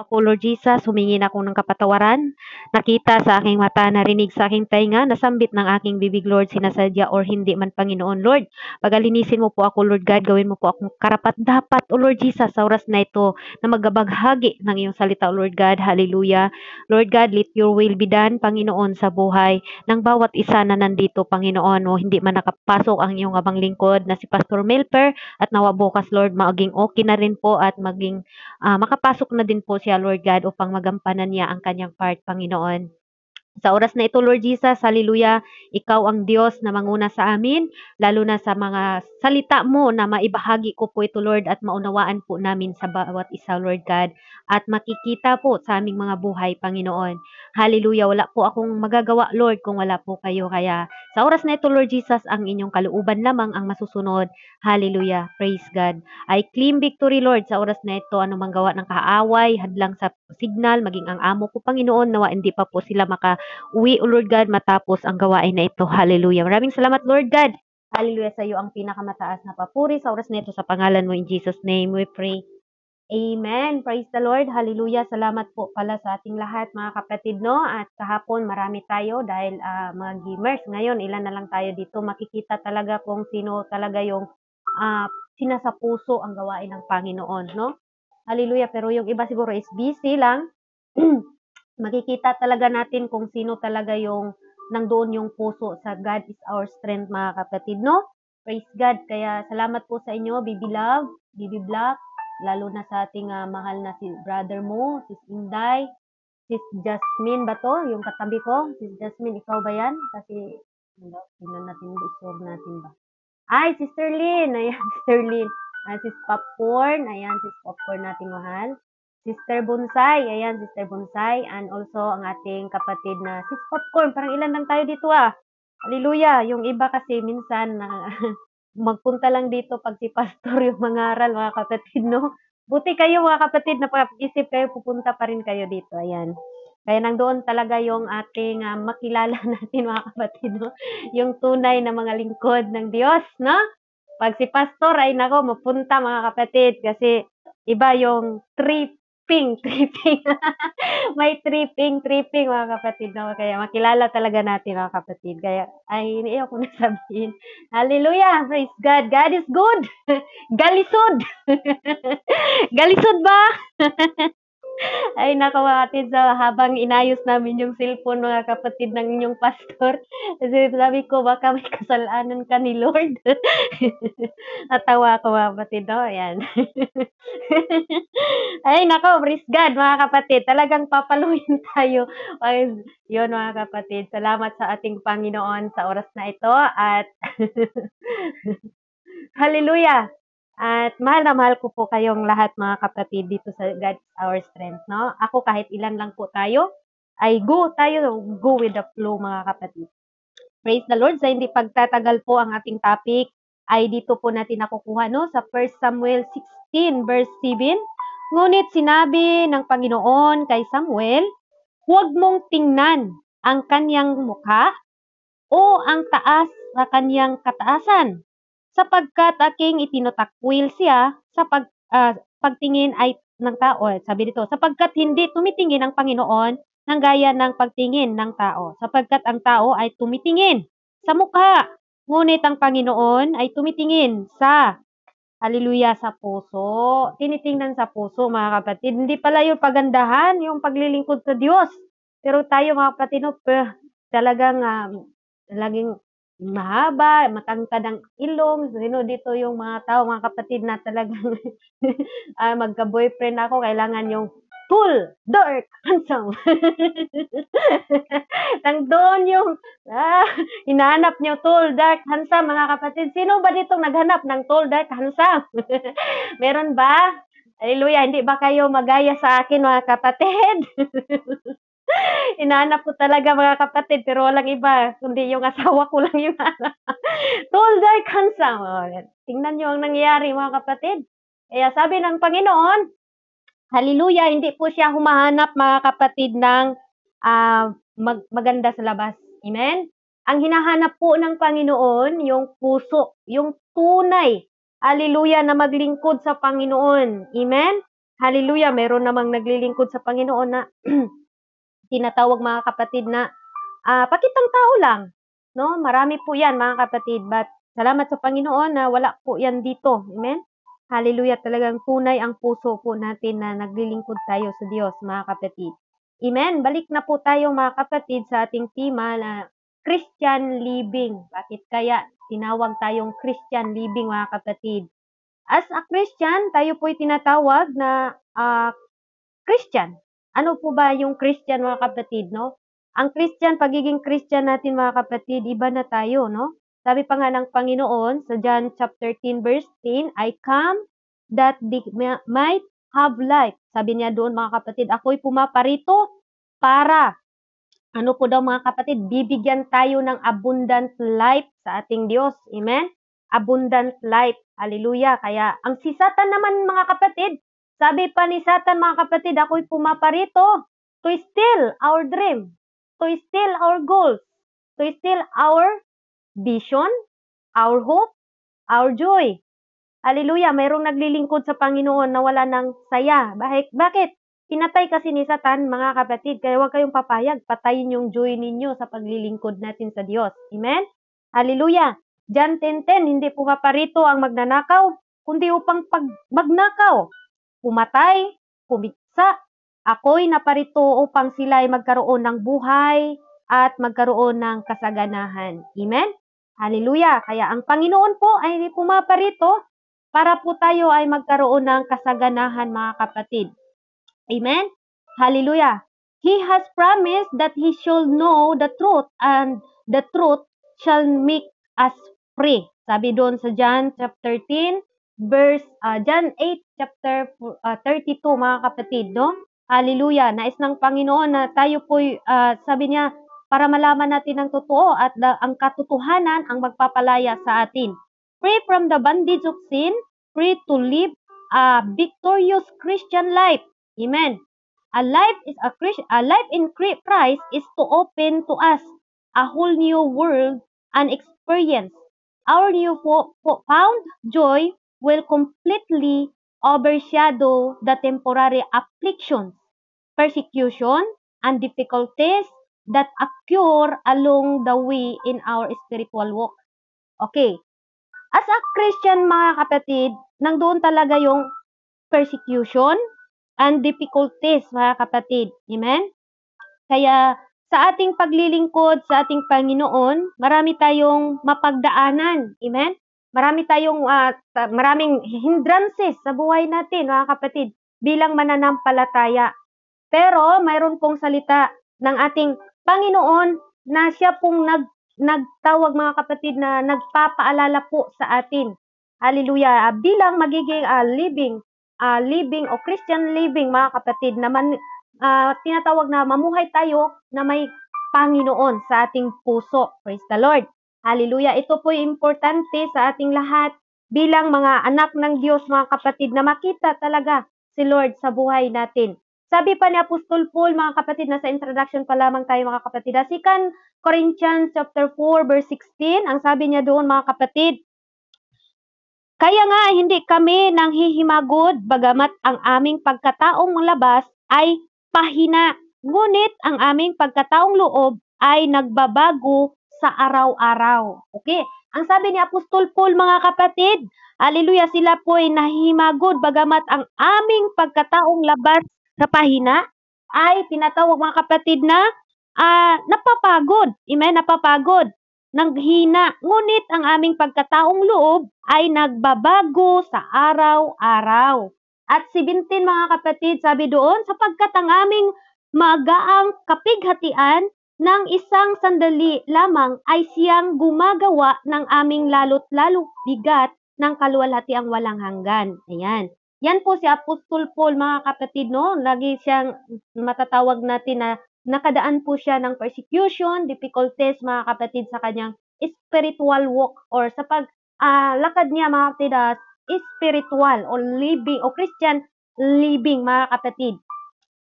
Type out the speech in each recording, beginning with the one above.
Ako, Lord Jesus, humingi na ako ng kapatawaran. Nakita sa aking mata, narinig sa aking tainga, nasambit ng aking bibig, Lord, sinasadya or hindi man, Panginoon, Lord. Pagalinisin mo po ako, Lord God, gawin mo po akong karapat-dapat, O Lord Jesus, sa oras na ito, na magabaghagi ng iyong salita, O Lord God. Hallelujah. Lord God, let your will be done, Panginoon, sa buhay ng bawat isa na nandito, Panginoon, o hindi man nakapasok ang iyong abang lingkod na si Pastor Melper, at nawa bukas, Lord, maging okay na rin po at maging makapasok na din po siya, Lord God, upang magampanan niya ang kanyang part, Panginoon. Sa oras na ito, Lord Jesus, hallelujah, ikaw ang Diyos na manguna sa amin, lalo na sa mga salita mo na maibahagi ko po ito, Lord, at maunawaan po namin sa bawat isa, Lord God, at makikita po sa aming mga buhay, Panginoon. Hallelujah, wala po akong magagawa, Lord, kung wala po kayo. Kaya sa oras na ito, Lord Jesus, ang inyong kalooban lamang ang masusunod. Hallelujah, praise God. I claim victory, Lord, sa oras na ito, anumang gawa ng kaaway, hadlang sa signal, maging ang amo ko, Panginoon, nawa hindi pa po sila uwi, O Lord God, matapos ang gawain na ito. Hallelujah. Maraming salamat, Lord God. Hallelujah, sa iyo ang pinakamataas na papuri sa oras na ito sa pangalan mo. In Jesus' name we pray. Amen. Praise the Lord. Hallelujah. Salamat po pala sa ating lahat, mga kapatid, no? At kahapon, marami tayo dahil mga gamers. Ngayon, ilan na lang tayo dito. Makikita talaga kung sino talaga yung sinasapuso ang gawain ng Panginoon, no? Hallelujah. Pero yung iba siguro is busy lang. Makikita talaga natin kung sino talaga yung nandoon yung puso sa God is our strength, mga kapatid, no? Praise God. Kaya salamat po sa inyo, Bibi Love, Bibi Black, lalo na sa ating mahal na si brother mo, Sis Inday, Sis Jasmine ba to? Yung katabi ko, Sis Jasmine, ikaw ba yan? Kasi, tingnan natin, i-sure natin ba? Ay, Sister Lynn, ayan, Sister Lynn. Sis Popcorn, ayan, Sis Popcorn nating mahal. Sister Bonsai, ayan, Sister Bonsai, and also ang ating kapatid na Sis Popcorn, parang ilan lang tayo dito Hallelujah, yung iba kasi minsan magpunta lang dito pag si pastor yung mangaral, mga kapatid, no? Buti kayo, mga kapatid, na pag-isip kayo, pupunta pa rin kayo dito, ayan. Kaya nandoon talaga yung ating makilala natin, mga kapatid, no? Yung tunay na mga lingkod ng Diyos, no? Pag si pastor ay nako, mapunta, mga kapatid, kasi iba yung tripping. May tripping, mga kapatid, no? Kaya makilala talaga natin, mga kapatid. Kaya, ay, iniiyak ko na sabihin. Hallelujah! Praise God! God is good! Galisod! Galisod ba? Ay, nako, mga kapatid, habang inayos namin yung cellphone, mga kapatid, ng inyong pastor, kasi sabi ko, baka may kasalanan ka ni Lord. Natawa ako, mga kapatid, no? Ayan. Ay, nako, praise God, mga kapatid. Talagang papaluin tayo. Ay, yun, mga kapatid. Salamat sa ating Panginoon sa oras na ito. At, hallelujah. At mahal na mahal ko po kayong lahat, mga kapatid, dito sa God is our strength, no? Ako, kahit ilan lang po tayo, ay go with the flow, mga kapatid. Praise the Lord. Sa hindi pagtatagal po ang ating topic, ay dito po natin nakukuha, no? Sa 1 Samuel 16 verse 7. Ngunit sinabi ng Panginoon kay Samuel, huwag mong tingnan ang kanyang mukha o ang taas sa kanyang kataasan, sapagkat aking itinutakwil siya sa pagtingin ay ng tao. Sabi dito, sapagkat hindi tumitingin ang Panginoon ng gaya ng pagtingin ng tao, sapagkat ang tao ay tumitingin sa mukha, ngunit ang Panginoon ay tumitingin sa, hallelujah, sa puso. Tinitingnan sa puso, mga kapatid. Hindi pala yung pagandahan, yung paglilingkod sa Diyos. Pero tayo, mga kapatid, no, talagang laging mahaba, matangkad ang ilong. Sino dito yung mga tao, mga kapatid, na talagang magka-boyfriend ako, kailangan yung tall, dark, handsome. Nandun yung hinahanap nyo, tall, dark, handsome, mga kapatid. Sino ba dito naghanap ng tall, dark, handsome? Meron ba? Hallelujah, hindi ba kayo magaya sa akin, mga kapatid? Hinahanap ko talaga, mga kapatid, pero walang iba, kundi yung asawa ko lang yung tall, dark, handsome. Tingnan nyo ang nangyayari, mga kapatid. Kaya sabi ng Panginoon, hallelujah, hindi po siya humahanap, mga kapatid, ng maganda sa labas. Amen? Ang hinahanap po ng Panginoon, yung puso, yung tunay, hallelujah, na maglingkod sa Panginoon. Amen? Hallelujah, meron namang naglilingkod sa Panginoon na tinatawag mga kapatid na pakitang tao lang, no? Marami po 'yan mga kapatid, but salamat sa Panginoon na wala po 'yan dito. Amen. Hallelujah, talagang tunay ang puso po natin na naglilingkod tayo sa Diyos, mga kapatid. Amen. Balik na po tayo mga kapatid sa ating tema na Christian living. Bakit kaya tinawag tayong Christian living mga kapatid? As a Christian, tayo po'y tinatawag na Christian. Ano po ba yung Christian mga kapatid, no? Ang Christian, pagiging Christian natin mga kapatid, iba na tayo, no? Sabi pa nga ng Panginoon sa John chapter 10 verse 10, I come that they might have life. Sabi niya doon mga kapatid, ako'y pumaparito para, ano po daw mga kapatid, bibigyan tayo ng abundant life sa ating Diyos. Amen? Abundant life. Hallelujah. Kaya ang si Satan naman mga kapatid, sabi pa ni Satan mga kapatid, ako'y pumaparito to steal our dream, to steal our goals, to steal our vision, our hope, our joy. Hallelujah, mayroong naglilingkod sa Panginoon na wala ng saya. Bakit? Pinatay kasi ni Satan, mga kapatid, kaya huwag kayong papayag. Patayin yung joy ninyo sa paglilingkod natin sa Diyos. Amen? Hallelujah. John 10:10, hindi pumaparito ang magnanakaw, kundi upang magnakaw, pumatay, pumiksa. Ako'y naparito upang sila ay magkaroon ng buhay at magkaroon ng kasaganahan. Amen? Hallelujah. Kaya ang Panginoon po ay pumaparito para po tayo ay magkaroon ng kasaganahan mga kapatid. Amen? Hallelujah. He has promised that He shall know the truth and the truth shall make us free. Sabi doon sa John chapter 10, John 8 chapter 32 mga kapatid, no? Hallelujah. Nais ng Panginoon na tayo po, sabi niya, para malaman natin ang totoo at ang katotohanan ang magpapalaya sa atin. Free from the bondage of sin, free to live a victorious Christian life. Amen. A life in Christ is to open to us a whole new world and experience. Our new found joy will completely overshadow the temporary afflictions, persecution, and difficulties that occur along the way in our spiritual walk. Okay. As a Christian mga kapatid, nandoon talaga yung persecution and difficulties mga kapatid. Amen? Kaya sa ating paglilingkod sa ating Panginoon, marami tayong mapagdaanan. Amen? Marami tayong maraming hindrances sa buhay natin mga kapatid bilang mananampalataya. Pero mayroon pong salita ng ating Panginoon na siya pong nagtawag mga kapatid na nagpapaalala po sa atin. Hallelujah. Bilang magiging living o Christian living mga kapatid na tinatawag na mamuhay tayo na may Panginoon sa ating puso. Praise the Lord. Hallelujah. Ito po importante sa ating lahat bilang mga anak ng Diyos mga kapatid na makita talaga si Lord sa buhay natin. Sabi pa ni Apostol Paul mga kapatid, nasa introduction pa lamang tayo mga kapatid. 2 Corinthians chapter 4 verse 16, ang sabi niya doon mga kapatid, kaya nga hindi kami nanghihimagod bagamat ang aming pagkataong labas ay pahina, ngunit ang aming pagkataong loob ay nagbabago sa araw-araw. Okay? Ang sabi ni Apostol Paul mga kapatid, hallelujah, sila po ay nahihimagod bagamat ang aming pagkataong labas sa pahina ay tinatawag mga kapatid na napapagod. Amen? Napapagod. Naghina, ngunit ang aming pagkataong loob ay nagbabago sa araw-araw. At 17 mga kapatid, sabi doon, sapagkat ang aming magaang kapighatian ng isang sandali lamang ay siyang gumagawa ng aming lalo't-lalo bigat ng kaluwalhatiang walang hanggan. Ayan. Yan po si Apostol Paul mga kapatid, no? Lagi siyang matatawag natin na nakadaan po siya ng persecution, difficulties mga kapatid sa kanyang spiritual walk or sa lakad niya mga kapatid spiritual or living o Christian living mga kapatid.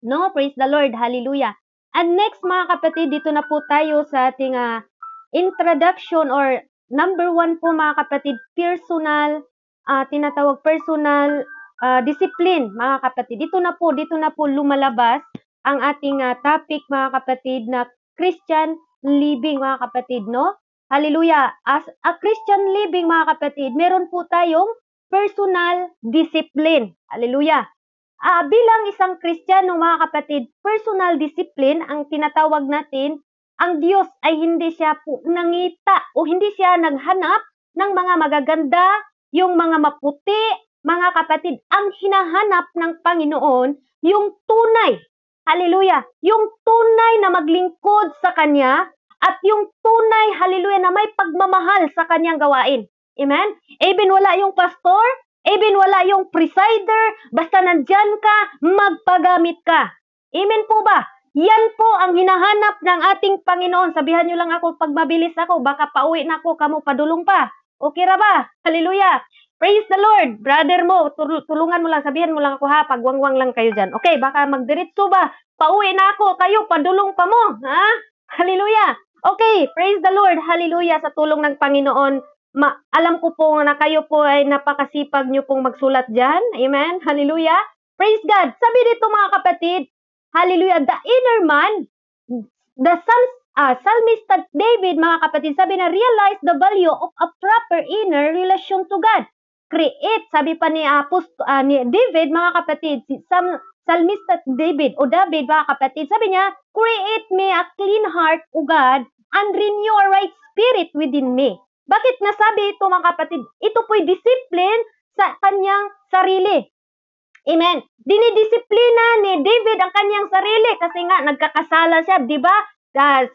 No, praise the Lord, hallelujah. And next mga kapatid, dito na po tayo sa ating introduction or number 1 po mga kapatid, personal, tinatawag personal discipline, mga kapatid. Dito na po lumalabas ang ating topic, mga kapatid, na Christian living, mga kapatid, no? Hallelujah. As a Christian living, mga kapatid, meron po tayong personal discipline. Hallelujah. Bilang isang Kristiyano, mga kapatid, personal discipline ang tinatawag natin. Ang Diyos ay hindi siya po nangita o hindi siya naghanap ng mga magaganda, yung mga maputi, mga kapatid. Ang hinahanap ng Panginoon, yung tunay. Hallelujah. Yung tunay na maglingkod sa Kanya at yung tunay, hallelujah, na may pagmamahal sa Kanyang gawain. Amen? Even wala yung pastor, even wala yung presider, basta nandyan ka, magpagamit ka. Amen po ba? Yan po ang hinahanap ng ating Panginoon. Sabihan nyo lang ako pag mabilis ako, baka pauwi na ako, kamo padulong pa. Okay ra ba? Hallelujah. Praise the Lord. Brother mo, tulungan mo lang, sabihan mo lang ako ha, pagwangwang lang kayo dyan. Okay, baka magdiretso ba? Pauwi na ako, kayo padulong pa mo. Ha? Hallelujah. Okay, praise the Lord. Hallelujah. Sa tulong ng Panginoon, alam ko po na kayo po ay napakasipag nyo pong magsulat dyan. Amen. Hallelujah. Praise God. Sabi dito, mga kapatid, hallelujah, the inner man, the psalmist David, mga kapatid, sabi na realize the value of a proper inner relation to God. Create, sabi pa ni David, mga kapatid, psalmist David, mga kapatid, sabi niya, create me a clean heart, O God, and renew a right spirit within me. Bakit nasabi ito, mga kapatid? Ito po'y discipline sa kanyang sarili. Amen. Dinidisiplina ni David ang kanyang sarili kasi nga nagkakasala siya, di ba?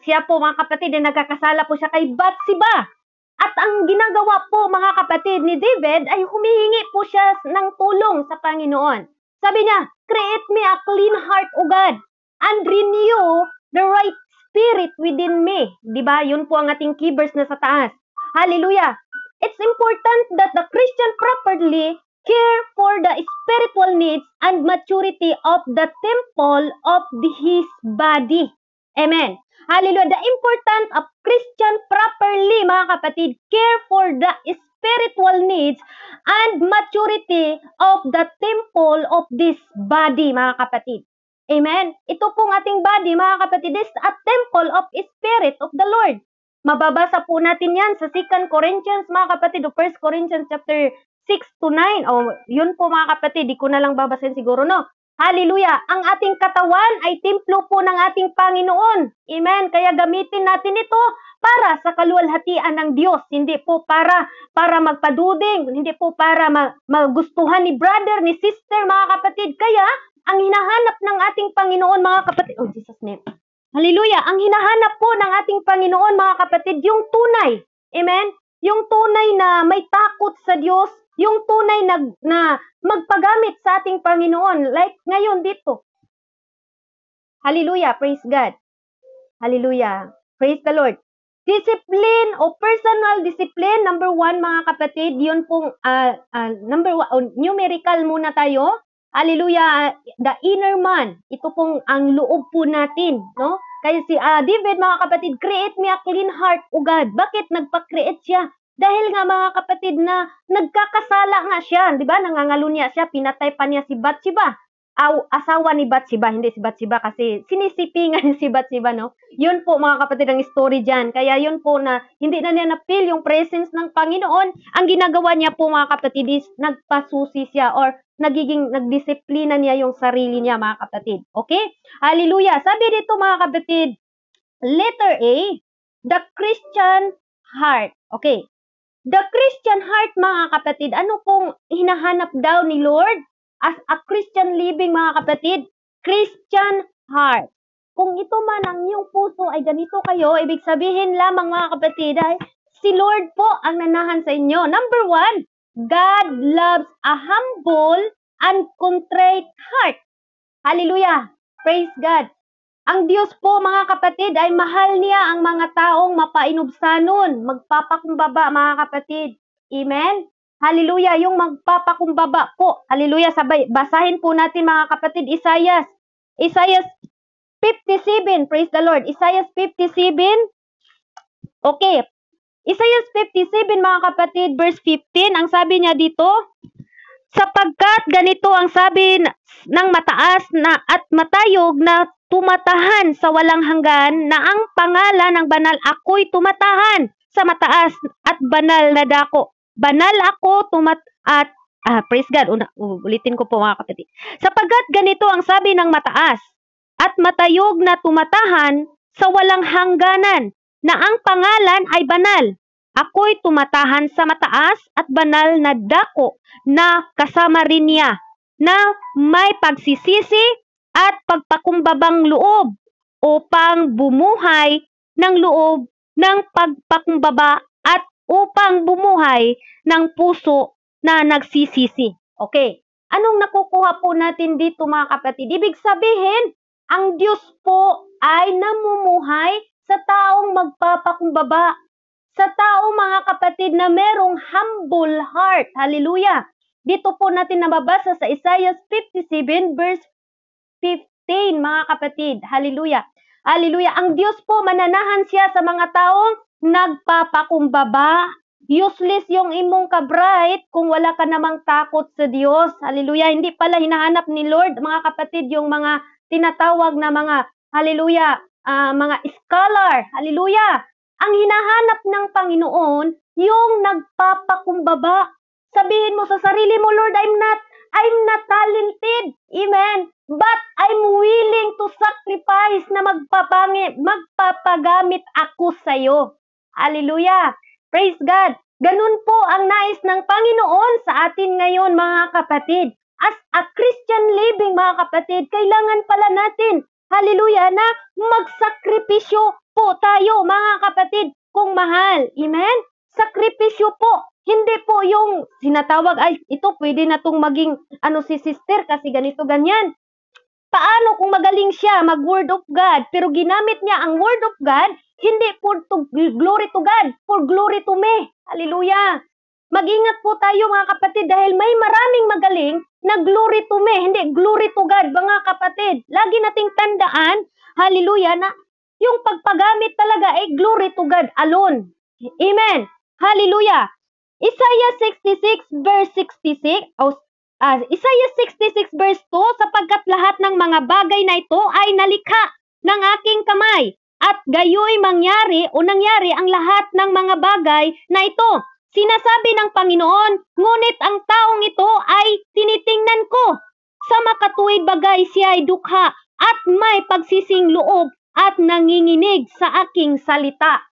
Siya po, mga kapatid, nagkakasala po siya kay Bathsheba. At ang ginagawa po, mga kapatid, ni David ay humihingi po siya ng tulong sa Panginoon. Sabi niya, create me a clean heart, O God, and renew the right spirit within me. Diba? Yun po ang ating key verse na sa taas. Hallelujah. It's important that the Christian properly care for the spiritual needs and maturity of the temple of his body. Amen. Hallelujah. The important of Christian properly, mga kapatid, care for the spiritual needs and maturity of the temple of this body, mga kapatid. Amen. Ito pong ating body, mga kapatid, is a temple of Spirit of the Lord. Mababasa po natin yan sa 2 Corinthians, mga kapatid, o 1 Corinthians chapter 6 to 9. Yun po, mga kapatid, di ko na lang babasin siguro, no? Hallelujah! Ang ating katawan ay templo po ng ating Panginoon. Amen. Kaya gamitin natin ito para sa kaluwalhatian ng Diyos. Hindi po para magpaduding. Hindi po para magustuhan ni brother, ni sister, mga kapatid. Kaya, ang hinahanap ng ating Panginoon, mga kapatid, oh, Jesus name. Hallelujah! Ang hinahanap po ng ating Panginoon, mga kapatid, yung tunay. Amen? Yung tunay na may takot sa Diyos, yung tunay na magpagamit sa ating Panginoon. Like ngayon dito. Hallelujah. Praise God. Hallelujah. Praise the Lord. Discipline o personal discipline, number 1, mga kapatid, yun pong number 1, numerical muna tayo. Hallelujah. The inner man. Ito pong ang loob po natin, no? Kaya si David, mga kapatid, create me a clean heart, O God. Bakit nagpa-create siya? Dahil nga, mga kapatid, na nagkakasala nga siya, di ba? Nangangalunya siya, pinatay pa niya si Bathsheba. Asawa ni Bathsheba, hindi si Bathsheba kasi sinisipingan si Bathsheba, no? Yun po, mga kapatid, ang story dyan. Kaya yun po na hindi na niya na-feel yung presence ng Panginoon. Ang ginagawa niya po, mga kapatid, is nagpasusi siya or nagdisiplina niya yung sarili niya, mga kapatid. Okay? Hallelujah. Sabi dito, mga kapatid, letter A, the Christian heart. Okay. The Christian heart, mga kapatid, ano pong hinahanap daw ni Lord as a Christian living, mga kapatid? Christian heart. Kung ito man ang iyong puso ay ganito kayo, ibig sabihin lamang, mga kapatid, ay si Lord po ang nanahan sa inyo. Number 1, God loves a humble and contrite heart. Hallelujah. Praise God. Ang Diyos po, mga kapatid, ay mahal niya ang mga taong mapainubsanon, magpapakumbaba, mga kapatid. Amen? Hallelujah, yung magpapakumbaba po. Hallelujah, sabay, basahin po natin, mga kapatid, Isaiah 57, praise the Lord. Isaiah 57, okay. Isaiah 57, mga kapatid, verse 15, ang sabi niya dito, Sapagkat ganito ang sabi ng mataas na at matayog na tumatahan sa walang hanggan, na ang pangalan ng banal ako'y tumatahan sa mataas at banal na dako. Banal ako praise God. Ulitin ko po mga kapatid. Sapagkat ganito ang sabi ng mataas at matayog na tumatahan sa walang hangganan, na ang pangalan ay banal. Ako'y tumatahan sa mataas at banal na dako, na kasama rin niya, na may pagsisisi at pagpakumbabang loob, upang bumuhay ng loob ng pagpakumbaba at upang bumuhay ng puso na nagsisisi. Okay. Anong nakukuha po natin dito mga kapatid? Ibig sabihin, ang Diyos po ay namumuhay sa taong magpapakumbaba, sa taong mga kapatid na merong humble heart. Hallelujah! Dito po natin nababasa sa Isaiah 57 verse 15 mga kapatid. Hallelujah! Hallelujah! Ang Diyos po mananahan siya sa mga taong nagpapakumbaba. Useless yung imong ka-bright kung wala ka namang takot sa Diyos. Hallelujah! Hindi pala hinahanap ni Lord mga kapatid yung mga tinatawag na mga, hallelujah, mga scholar. Hallelujah! Ang hinahanap ng Panginoon, yung nagpapakumbaba. Sabihin mo sa sarili mo, Lord, I'm not talented. Amen. But I'm willing to sacrifice na magpapagamit ako sa iyo. Hallelujah. Praise God. Ganun po ang nais ng Panginoon sa atin ngayon, mga kapatid. As a Christian living, mga kapatid, kailangan pala natin, hallelujah, na magsakripisyo po tayo, mga kapatid, kung mahal. Amen? Sakripisyo po. Hindi po yung sinatawag, ay, ito pwede na itong maging, si sister kasi ganito, ganyan. Paano kung magaling siya mag-word of God, pero ginamit niya ang word of God, hindi for to glory to God, for glory to me. Hallelujah. Mag-ingat po tayo mga kapatid dahil may maraming magaling na glory to me, hindi glory to God, mga kapatid. Lagi nating tandaan, hallelujah, na yung pagpagamit talaga ay glory to God alone. Amen. Hallelujah. Isaiah 66 verse 66, Isaiah 66 verse 2, sapagkat lahat ng mga bagay na ito ay nalikha ng aking kamay, at gayoy nangyari ang lahat ng mga bagay na ito. Sinasabi ng Panginoon, ngunit ang taong ito ay tinitingnan ko. Sa makatuwid bagay siya ay dukha at may pagsising loob at nanginginig sa aking salita.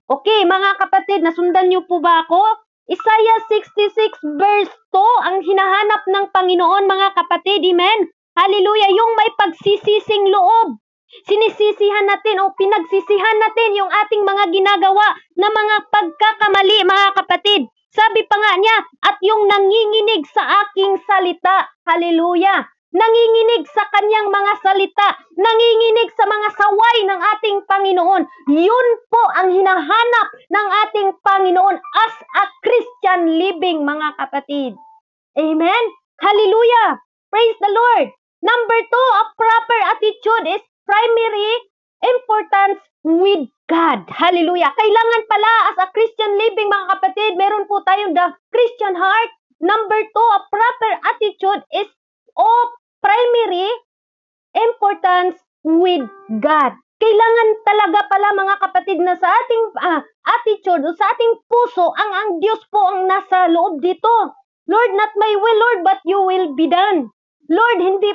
Okay, mga kapatid, nasundan niyo po ba ako? Isaiah 66 verse 2 ang hinahanap ng Panginoon, mga kapatid. Amen? Hallelujah, yung may pagsisising loob. Sinisisihan natin o pinagsisihan natin yung ating mga ginagawa na mga pagkakamali, mga kapatid. Sabi pa nga niya, at yung nanginginig sa aking salita. Hallelujah. Nanginginig sa kanyang mga salita, nanginginig sa mga saway ng ating Panginoon. Yun po ang hinahanap ng ating Panginoon as a Christian living, mga kapatid. Amen? Hallelujah! Praise the Lord! Number 2, a proper attitude is primary importance with God. Hallelujah! Kailangan pala as a Christian living, mga kapatid, meron po tayong the Christian heart. Number 2, a proper attitude is of primary importance with God. Kailangan talaga pala, mga kapatid, na sa ating attitude o sa ating puso, ang Diyos po ang nasa loob dito. Lord, not my will, Lord, but you will be done. Lord, hindi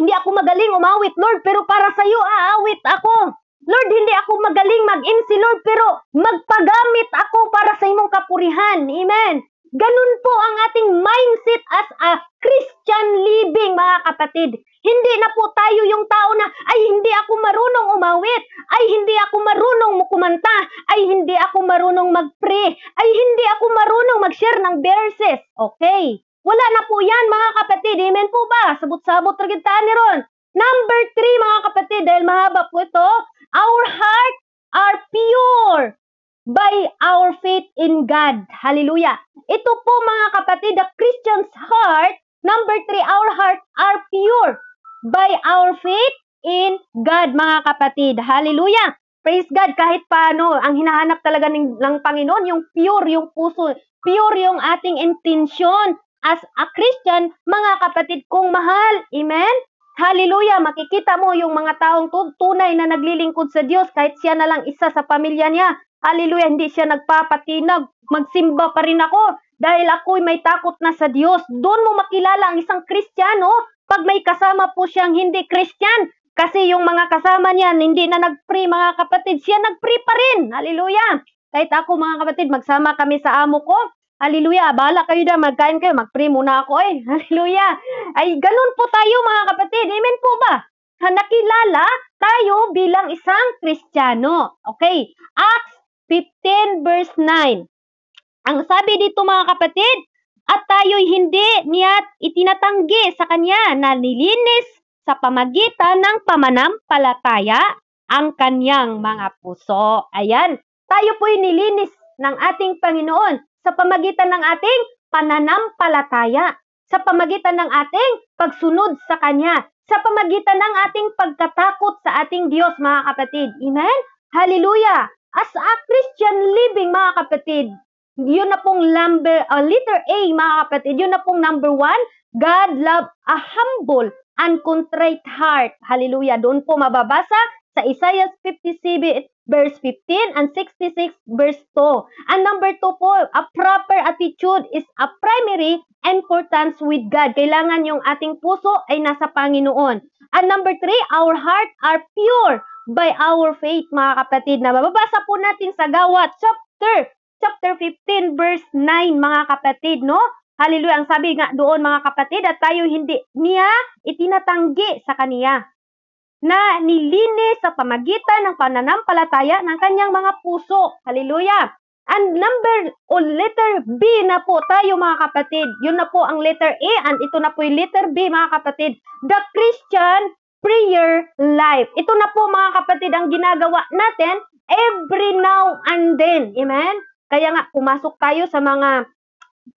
ako magaling umawit, Lord, pero para sa iyo aawit ako. Lord, hindi ako magaling mag-MC, Lord, pero magpagamit ako para sa imong kapurihan. Amen. Ganun po ang ating mindset as a Christian living, mga kapatid. Hindi na po tayo yung tao na, ay hindi ako marunong umawit, ay hindi ako marunong kumanta, ay hindi ako marunong mag-pray, ay hindi ako marunong mag-share ng verses. Okay. Wala na po yan, mga kapatid. Amen po ba? Sabot-sabot ragitaan ni Ron. Number 3, mga kapatid, dahil mahaba po ito, our heart are pure by our faith in God. Hallelujah. Ito po, mga kapatid, the Christian's heart, number 3, our heart are pure by our faith in God, mga kapatid. Hallelujah. Praise God. Kahit paano, ang hinahanap talaga ng Panginoon, yung pure, yung puso, pure yung ating intention. as a Christian, mga kapatid kong mahal. Amen? Hallelujah! Makikita mo yung mga taong tunay na naglilingkod sa Diyos kahit siya na lang isa sa pamilya niya. Hallelujah! Hindi siya nagpapatinag. Magsimba pa rin ako dahil ako'y may takot na sa Diyos. Doon mo makilala ang isang Kristiyano pag may kasama po siyang hindi Christian. Kasi yung mga kasama niya hindi na nag-pray mga kapatid, siya nag-pray pa rin. Hallelujah! Kahit ako mga kapatid, magsama kami sa amo ko. Hallelujah! Bahala kayo na, magkain kayo, mag-pray muna ako eh. Hallelujah! Ay, ganun po tayo mga kapatid. Amen po ba? Nakilala tayo bilang isang Kristiyano. Okay. Acts 15 verse 9. Ang sabi dito mga kapatid, at tayo'y hindi niya itinatanggi sa kanya na nilinis sa pamagitan ng pamanampalataya ang kanyang mga puso. Ayan, tayo po'y nilinis ng ating Panginoon sa pamagitan ng ating pananampalataya, sa pamagitan ng ating pagsunod sa Kanya, sa pamagitan ng ating pagkatakot sa ating Diyos, mga kapatid. Amen? Hallelujah! As a Christian living, mga kapatid, yun na pong letter A, mga kapatid, yun na pong number 1, God love a humble and contrite heart. Hallelujah! Doon po mababasa sa Isaiah 57 verse 15 and 66 verse 2. And number 2 po, a proper attitude is a primary importance with God. Kailangan yung ating puso ay nasa Panginoon. And number 3, our heart are pure by our faith, mga kapatid, na mababasa po natin sa Gawa chapter 15 verse 9, mga kapatid, no? Hallelujah! Ang sabi nga doon, mga kapatid, at tayo hindi niya itinatanggi sa kaniya na nilinis sa pamagitan ng pananampalataya ng kanyang mga puso. Hallelujah! And letter B na po tayo, mga kapatid. Yun na po ang letter A and ito na po yung letter B, mga kapatid. The Christian prayer life. Ito na po, mga kapatid, ang ginagawa natin every now and then. Amen? Kaya nga, pumasok tayo sa mga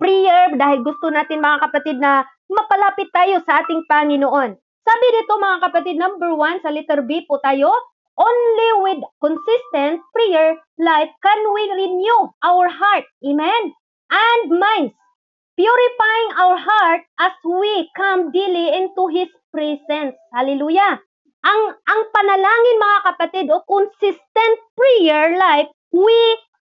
prayer dahil gusto natin, mga kapatid, na mapalapit tayo sa ating Panginoon. Sabi dito, mga kapatid, number 1, sa letter B po tayo, only with consistent prayer life can we renew our heart, amen, and minds, purifying our heart as we come daily into His presence. Hallelujah! Ang panalangin, mga kapatid, o consistent prayer life, we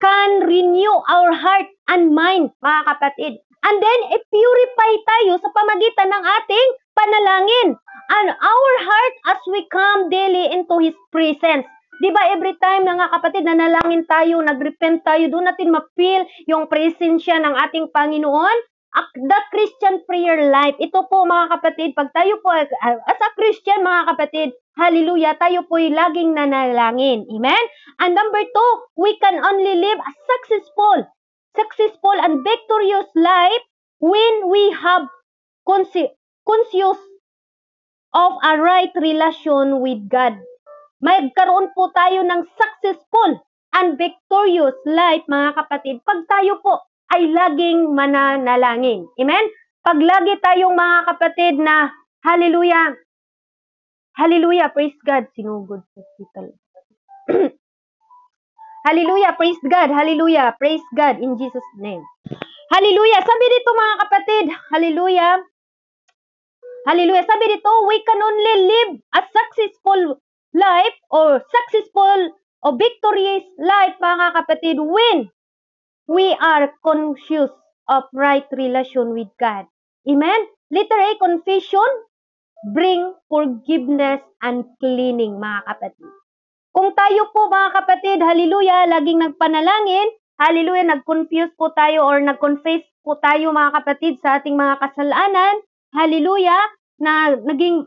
can renew our heart and mind, mga kapatid. And then, i-purify tayo sa pamagitan ng ating panalangin. And our heart as we come daily into His presence. Diba every time na nga kapatid, nanalangin tayo, nagrepent tayo, doon natin ma-feel yung presensya ng ating Panginoon. The Christian prayer life. Ito po, mga kapatid, pag tayo po, as a Christian, mga kapatid, hallelujah, tayo po'y laging nanalangin. Amen? And number 2, we can only live a successful and victorious life when we have conscious of a right relation with God. Magkaroon po tayo ng successful and victorious life, mga kapatid, pag tayo po ay laging mananalangin. Amen? Pag lagi tayong, mga kapatid, na hallelujah, hallelujah, praise God, sinugod sa hospital. Hallelujah, praise God, hallelujah, praise God, in Jesus' name. Hallelujah, sabi dito, mga kapatid, hallelujah, hallelujah, sabi dito, we can only live a successful life or successful or victorious life, mga kapatid, when we are conscious of right relation with God. Amen? Letter A, confession, bring forgiveness and cleaning, mga kapatid. Kung tayo po, mga kapatid, hallelujah, laging nagpanalangin, hallelujah, nag-confuse po tayo or nag-confess po tayo, mga kapatid, sa ating mga kasalanan, hallelujah, na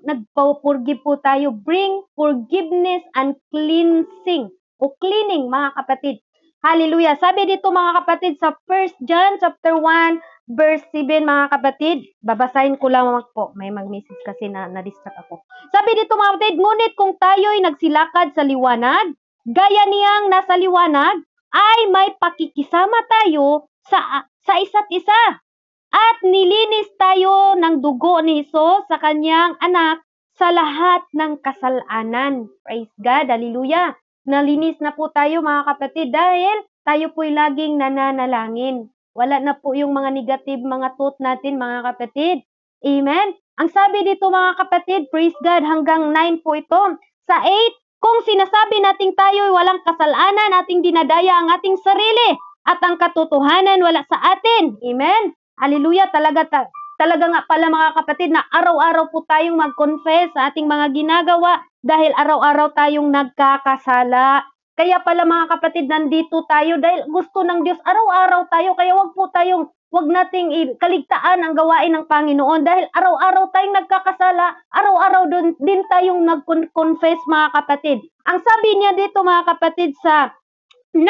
nagpa-forgive po tayo, bring forgiveness and cleansing o cleaning, mga kapatid. Hallelujah. Sabi dito, mga kapatid, sa 1 John chapter 1 verse 7, mga kapatid, babasahin ko lang po. May mag-message kasi na-distract ako. Sabi dito, mga kapatid, ngunit kung tayo'y nagsilakad sa liwanag, gaya niyang nasa liwanag, ay may pakikisama tayo sa isa't isa. At nilinis tayo ng dugo ni Hesus sa kanyang anak sa lahat ng kasalanan. Praise God. Hallelujah. Nalinis na po tayo, mga kapatid, dahil tayo po'y laging nananalangin. Wala na po yung mga negative mga thought natin mga kapatid. Amen? Ang sabi dito mga kapatid, praise God, hanggang 9 po ito. Sa 8, kung sinasabi nating tayo'y walang kasalanan, ating dinadaya ang ating sarili at ang katotohanan wala sa atin. Amen? Hallelujah, talaga nga pala mga kapatid na araw-araw po tayong mag-confess sa ating mga ginagawa dahil araw-araw tayong nagkakasala. Kaya pala mga kapatid, nandito tayo dahil gusto ng Diyos araw-araw tayo. Kaya wag nating kaligtaan ang gawain ng Panginoon dahil araw-araw tayong nagkakasala, araw-araw din tayong nag-confess mga kapatid. Ang sabi niya dito mga kapatid sa 9,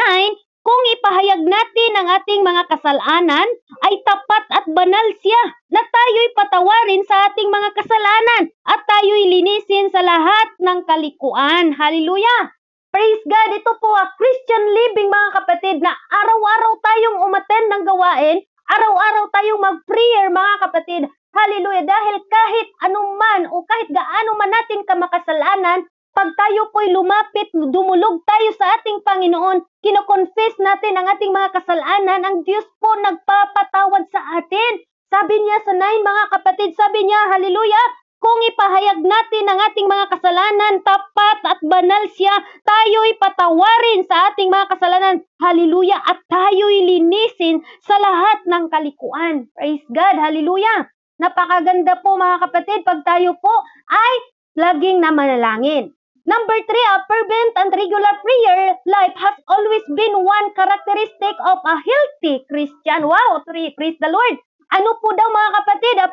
kung ipahayag natin ang ating mga kasalanan, ay tapat at banal siya na tayo'y patawarin sa ating mga kasalanan at tayo'y linisin sa lahat ng kalikuan. Hallelujah! Praise God! Ito po Christian living mga kapatid na araw-araw tayong umattend ng gawain, araw-araw tayong mag-prayer mga kapatid. Hallelujah! Dahil kahit anuman o kahit gaano man natin kamakasalanan, pag tayo po'y lumapit, dumulog tayo sa ating Panginoon, kino-confess natin ang ating mga kasalanan, ang Diyos po nagpapatawad sa atin. Sabi niya sa 9 mga kapatid, sabi niya, hallelujah, kung ipahayag natin ang ating mga kasalanan, tapat at banal siya, tayo'y patawarin sa ating mga kasalanan, hallelujah, at tayo'y linisin sa lahat ng kalikuan. Praise God, hallelujah. Napakaganda po mga kapatid, pag tayo po ay laging na manalangin. Number 3, a fervent and regular prayer life has always been one characteristic of a healthy Christian. Wow, praise the Lord. Ano po daw mga kapatid, a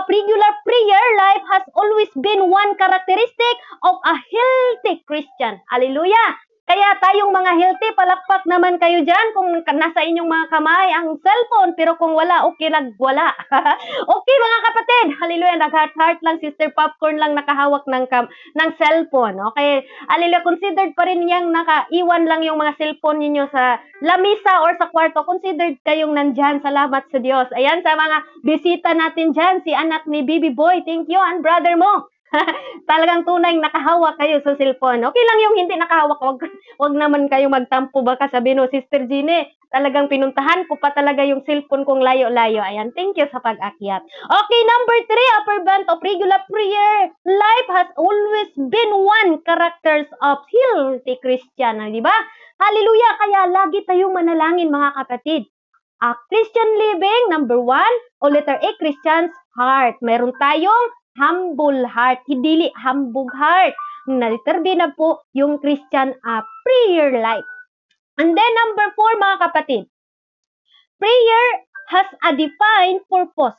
regular prayer life has always been one characteristic of a healthy Christian. Hallelujah. Kaya tayong mga healthy, palakpak naman kayo dyan kung nasa inyong mga kamay ang cellphone, pero kung wala, okay lang, wala. Okay mga kapatid, hallelujah, nag-heart lang, Sister Popcorn lang nakahawak ng cellphone. Okay, hallelujah, considered pa rin niyang nakaiwan lang yung mga cellphone ninyo sa lamisa or sa kwarto, considered kayong nandyan, salamat sa Diyos. Ayan, sa mga bisita natin dyan, si anak ni Baby Boy, thank you, and brother mo. Talagang tunay nakahawak kayo sa cellphone. Okay lang yung hindi nakahawak. Wag naman kayo magtampo baka sabihin no, Sister Gine, talagang pinuntahan ko pa talaga yung cellphone kong layo-layo. Ayan, thank you sa pag-akyat. Okay, number 3, a fervent of regular prayer life has always been one characters of healthy Christian. Di ba? Hallelujah! Kaya lagi tayong manalangin mga kapatid. A Christian living, number 1, o letter A, Christian's heart. Meron tayong humble heart, hindi hambog heart. Naliterbi na po yung Christian prayer life. And then number 4 mga kapatid, prayer has a defined purpose.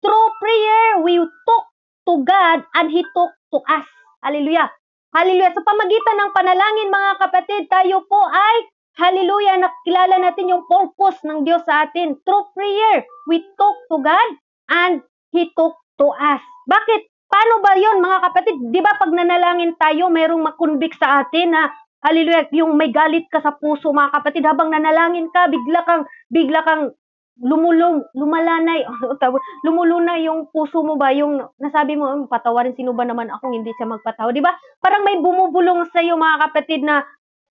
Through prayer, we talk to God and He talk to us. Hallelujah. Hallelujah. Sa pamagitan ng panalangin mga kapatid, tayo po ay hallelujah, nakilala natin yung purpose ng Diyos sa atin. Through prayer, we talk to God and He talk to us. Bakit? Paano ba yun mga kapatid? Di ba pag nanalangin tayo, mayroong makonvict sa atin na hallelujah, yung may galit ka sa puso mga kapatid, habang nanalangin ka, bigla kang lumulunay yung puso mo ba, yung nasabi mo, patawarin, sino ba naman akong hindi siya magpatawa, di ba? Parang may bumubulong sa iyo mga kapatid na,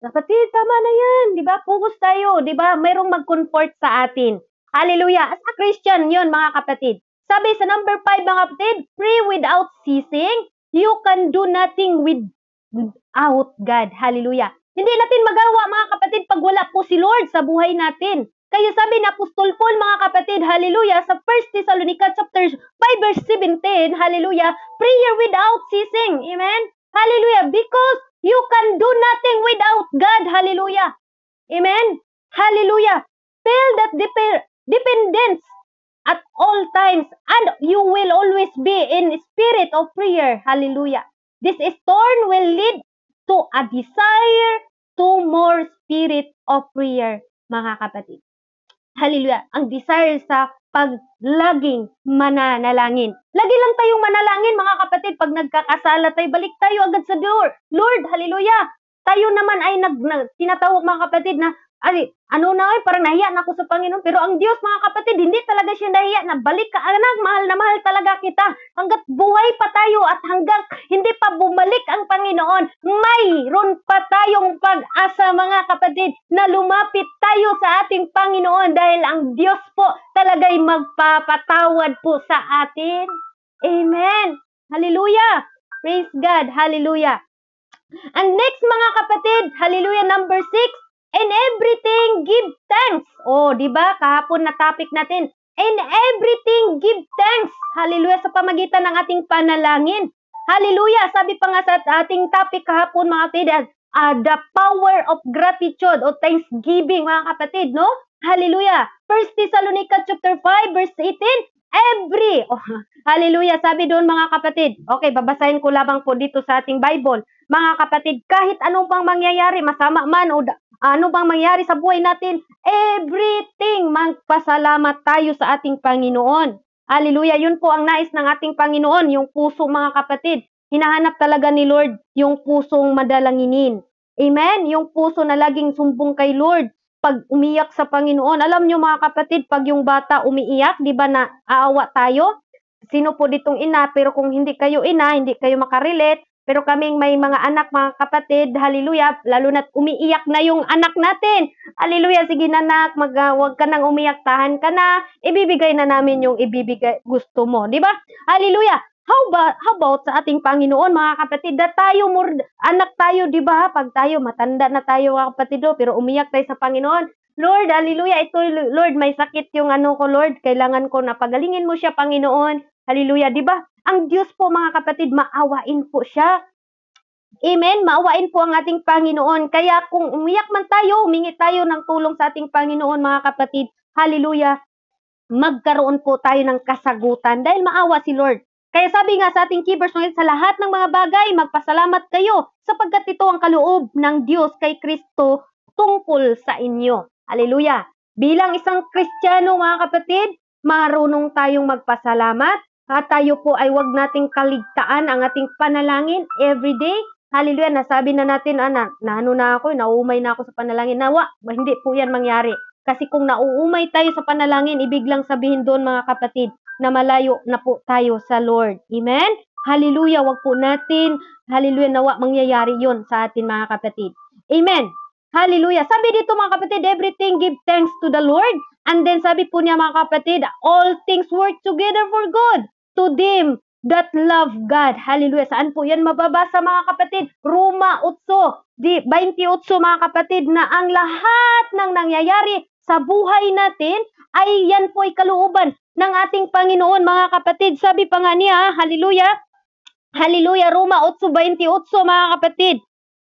kapatid, tama na yan, di ba? Focus tayo, di ba? Mayroong mag-comfort sa atin. Hallelujah. As a Christian yun mga kapatid. Sabi sa number 5 mga kapatid, pray without ceasing. You can do nothing without God. Hallelujah. Hindi natin magawa mga kapatid pag wala po si Lord sa buhay natin. Kaya sabi ni Apostol Paul mga kapatid, hallelujah, sa 1 Thessalonica chapter 5 verse 17, hallelujah, prayer without ceasing. Amen? Hallelujah. Because you can do nothing without God. Hallelujah. Amen? Hallelujah. Feel that dependence at all times, and you will always be in spirit of prayer. Hallelujah. This turn will lead to a desire to more spirit of prayer, mga kapatid. Hallelujah. Ang desire sa paglaging mananalangin. Lagi lang tayong manalangin, mga kapatid. Pag nagkakasala tayo, balik tayo agad sa door. Lord, hallelujah. Tayo naman ay tinatawag mga kapatid na parang nahiya na ako sa Panginoon. Pero ang Diyos, mga kapatid, hindi talaga siya nahiya na balik ka, anak, mahal na mahal talaga kita. Hanggat buhay pa tayo at hanggang hindi pa bumalik ang Panginoon Panginoon, mayroon pa tayong pag-asa mga kapatid na lumapit tayo sa ating Panginoon dahil ang Diyos po talaga'y magpapatawad po sa atin. Amen. Hallelujah. Praise God. Hallelujah. And next mga kapatid, hallelujah, number 6, in everything give thanks. Di ba? Kahapon na topic natin. In everything give thanks. Hallelujah, sa pamagitan ng ating panalangin. Hallelujah, sabi pa nga sa ating topic kahapon mga kapatid, the power of gratitude o thanksgiving mga kapatid, no? Hallelujah. 1 Thessalonians chapter 5 verse 18, hallelujah, sabi doon mga kapatid. Okay, babasahin ko lamang po dito sa ating Bible. Mga kapatid, kahit anong bang mangyayari, masama man o ano bang mangyari sa buhay natin, everything, magpasalamat tayo sa ating Panginoon. Hallelujah, yun po ang nais ng ating Panginoon, yung puso mga kapatid. Hinahanap talaga ni Lord yung pusong madalanginin. Amen? Yung puso na laging sumbong kay Lord. Pag umiyak sa Panginoon, alam nyo mga kapatid, pag yung bata umiiyak, di ba na aawa tayo? Sino po ditong ina, pero kung hindi kayo ina, hindi kayo makarelate, pero kaming may mga anak, mga kapatid, hallelujah, lalo na't umiiyak na yung anak natin. Hallelujah, sige na anak, wag ka nang umiyak, tahan ka na, ibibigay na namin yung ibibigay gusto mo, di ba? Hallelujah. How about sa ating Panginoon, mga kapatid, na tayo, anak tayo, di ba? Pag tayo, matanda na tayo, mga kapatid, pero umiyak tayo sa Panginoon. Lord, hallelujah, ito, Lord, may sakit yung ano ko, Lord, kailangan ko na pagalingin mo siya, Panginoon. Hallelujah, di ba? Ang Diyos po, mga kapatid, maawain po siya. Amen, maawain po ang ating Panginoon. Kaya kung umiyak man tayo, humingi tayo ng tulong sa ating Panginoon, mga kapatid, hallelujah, magkaroon po tayo ng kasagutan dahil maawa si Lord. Kaya sabi nga sa ating key verse, sa lahat ng mga bagay, magpasalamat kayo sapagkat ito ang kaloob ng Diyos kay Kristo tungkol sa inyo. Hallelujah. Bilang isang Kristiyano, mga kapatid, marunong tayong magpasalamat at tayo po ay wag nating kaligtaan ang ating panalangin everyday. Hallelujah. Nasabi na natin, nauumay na ako sa panalangin. Nawa, hindi po yan mangyari. Kasi kung nauumay tayo sa panalangin, ibig lang sabihin doon, mga kapatid, na malayo na po tayo sa Lord. Amen? Hallelujah. Wag po natin, hallelujah, nawa mangyayari yun sa atin, mga kapatid. Amen. Hallelujah. Sabi dito, mga kapatid, everything give thanks to the Lord. And then sabi po niya, mga kapatid, all things work together for good to them that love God. Hallelujah. Saan po yan mababasa, mga kapatid? Roma 8:28, mga kapatid, na ang lahat ng nangyayari sa buhay natin ay yan po ay kalooban ng ating Panginoon, mga kapatid. Sabi pa nga niya, hallelujah, hallelujah, Roma 8:28, mga kapatid.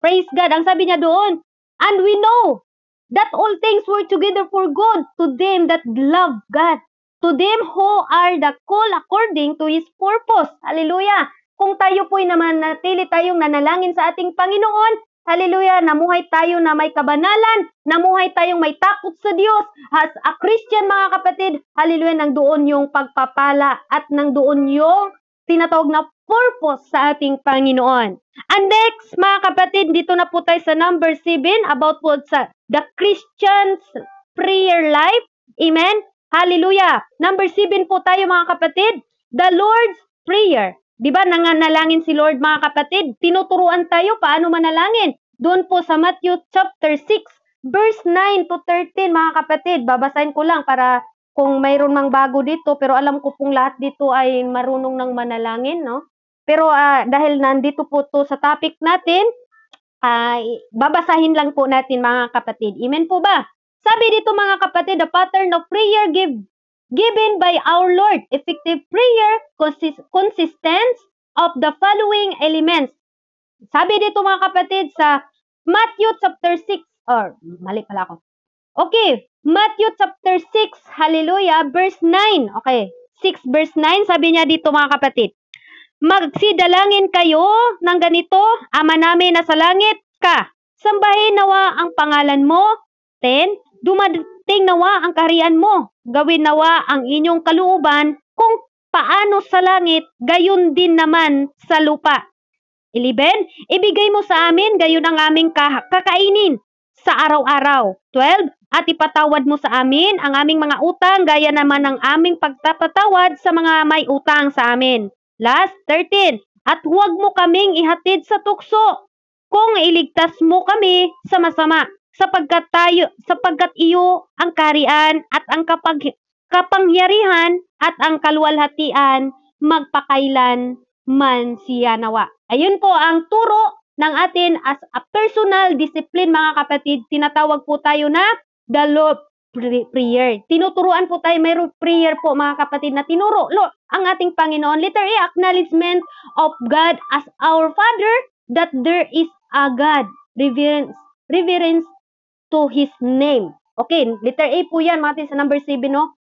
Praise God. Ang sabi niya doon, and we know that all things work together for good to them that love God, to them who are the called according to His purpose. Hallelujah. Kung tayo po'y naman natili tayong nanalangin sa ating Panginoon, hallelujah, namuhay tayo na may kabanalan, namuhay tayong may takot sa Diyos. As a Christian, mga kapatid, hallelujah, nang yung pagpapala at nang yung tinatawag na purpose sa ating Panginoon. And next, mga kapatid, dito na po tayo sa number 7, about po sa the Christian's prayer life. Amen? Hallelujah. Number 7 po tayo, mga kapatid, the Lord's Prayer. Diba, nanganalangin si Lord, mga kapatid? Tinuturuan tayo paano manalangin. Doon po sa Matthew chapter 6, verse 9 to 13, mga kapatid. Babasahin ko lang para kung mayroon mang bago dito, pero alam ko pong lahat dito ay marunong ng manalangin, no? Pero dahil nandito po to sa topic natin, babasahin lang po natin, mga kapatid. Amen po ba? Sabi dito, mga kapatid, the pattern of prayer given by our Lord. Effective prayer consists of the following elements. Sabi dito, mga kapatid, sa Matthew chapter 6, mali pala ako. Okay, Matthew chapter 6, hallelujah, verse 9. Okay, 6 verse 9, sabi niya dito, mga kapatid, magsidalangin kayo ng ganito, Ama namin na sa langit ka, sambahin nawa ang pangalan mo. 10, dumating nawa ang kaharian mo, gawin nawa ang inyong kalooban kung paano sa langit, gayon din naman sa lupa. 11, ibigay mo sa amin gayon ang aming kakainin sa araw-araw. 12, at ipatawad mo sa amin ang aming mga utang gaya naman ng aming pagpapatawad sa mga may utang sa amin. Last, 13, at huwag mo kaming ihatid sa tukso, kung iligtas mo kami sa masama, sapagkat iyo ang kaharian at ang kapangyarihan at ang kaluwalhatian magpakailan man siya nawa. Ayun po ang turo ng atin as a personal discipline, mga kapatid. Tinatawag po tayo na the Lord prayer. Tinuturuan po tayo, mayroong prayer po mga kapatid na tinuro ang ating Panginoon. Letter A, acknowledgement of God as our Father, that there is a God. Reverence to His name. Okay, letter A po yan mga kapatid sa number 7, no?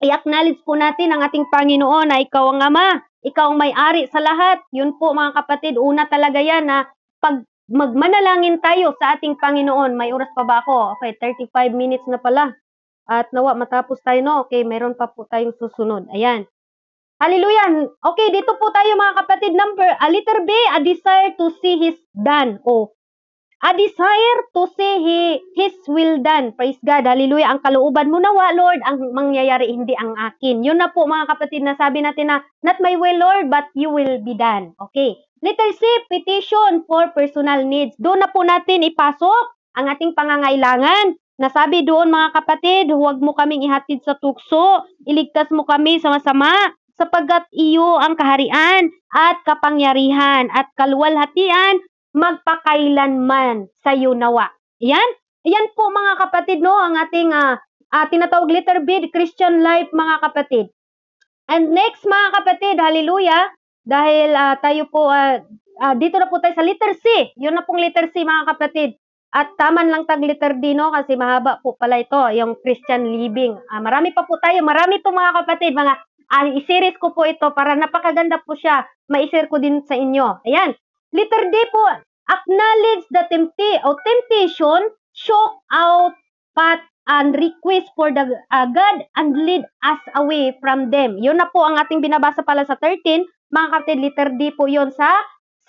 I-acknowledge po natin ang ating Panginoon na ikaw ang Ama, ikaw ang may-ari sa lahat. Yun po mga kapatid, una talaga yan na pag magmanalangin tayo sa ating Panginoon. May oras pa ba ako? Okay, 35 minutes na pala. At nawa matapos tayo, no? Okay, meron pa po tayong susunod. Ayan. Hallelujah. Okay, dito po tayo mga kapatid. Letter B, a desire to see His done. A desire to see His will done. Praise God. Hallelujah. Ang kalooban mo nawa, Lord, ang mangyayari, hindi ang akin. Yun na po mga kapatid na sabi natin na, not my will, Lord, but you will be done. Okay. Letter C, petition for personal needs. Doon na po natin ipasok ang ating pangangailangan. Nasabi doon mga kapatid, huwag mo kaming ihatid sa tukso, iligtas mo kami sa masama, sapagkat iyo ang kaharian at kapangyarihan at kaluwalhatian magpakailanman sa iyo nawa. Yan po mga kapatid, no, ang ating tinatawag letter B, Christian life mga kapatid. And next mga kapatid, hallelujah, dahil tayo po, dito na po tayo sa letter C. Yun na pong letter C mga kapatid. At taman lang tag letter D, no, kasi mahaba po pala ito, yung Christian living. Marami pa po tayo, marami po mga kapatid, i-series ko po ito para napakaganda po siya. Ma-share ko din sa inyo. Ayan. Letter D po, acknowledge the temptation, shock out path and request for the God and lead us away from them. Yun na po ang ating binabasa pala sa 13. Mga kapatid, letter D po yun sa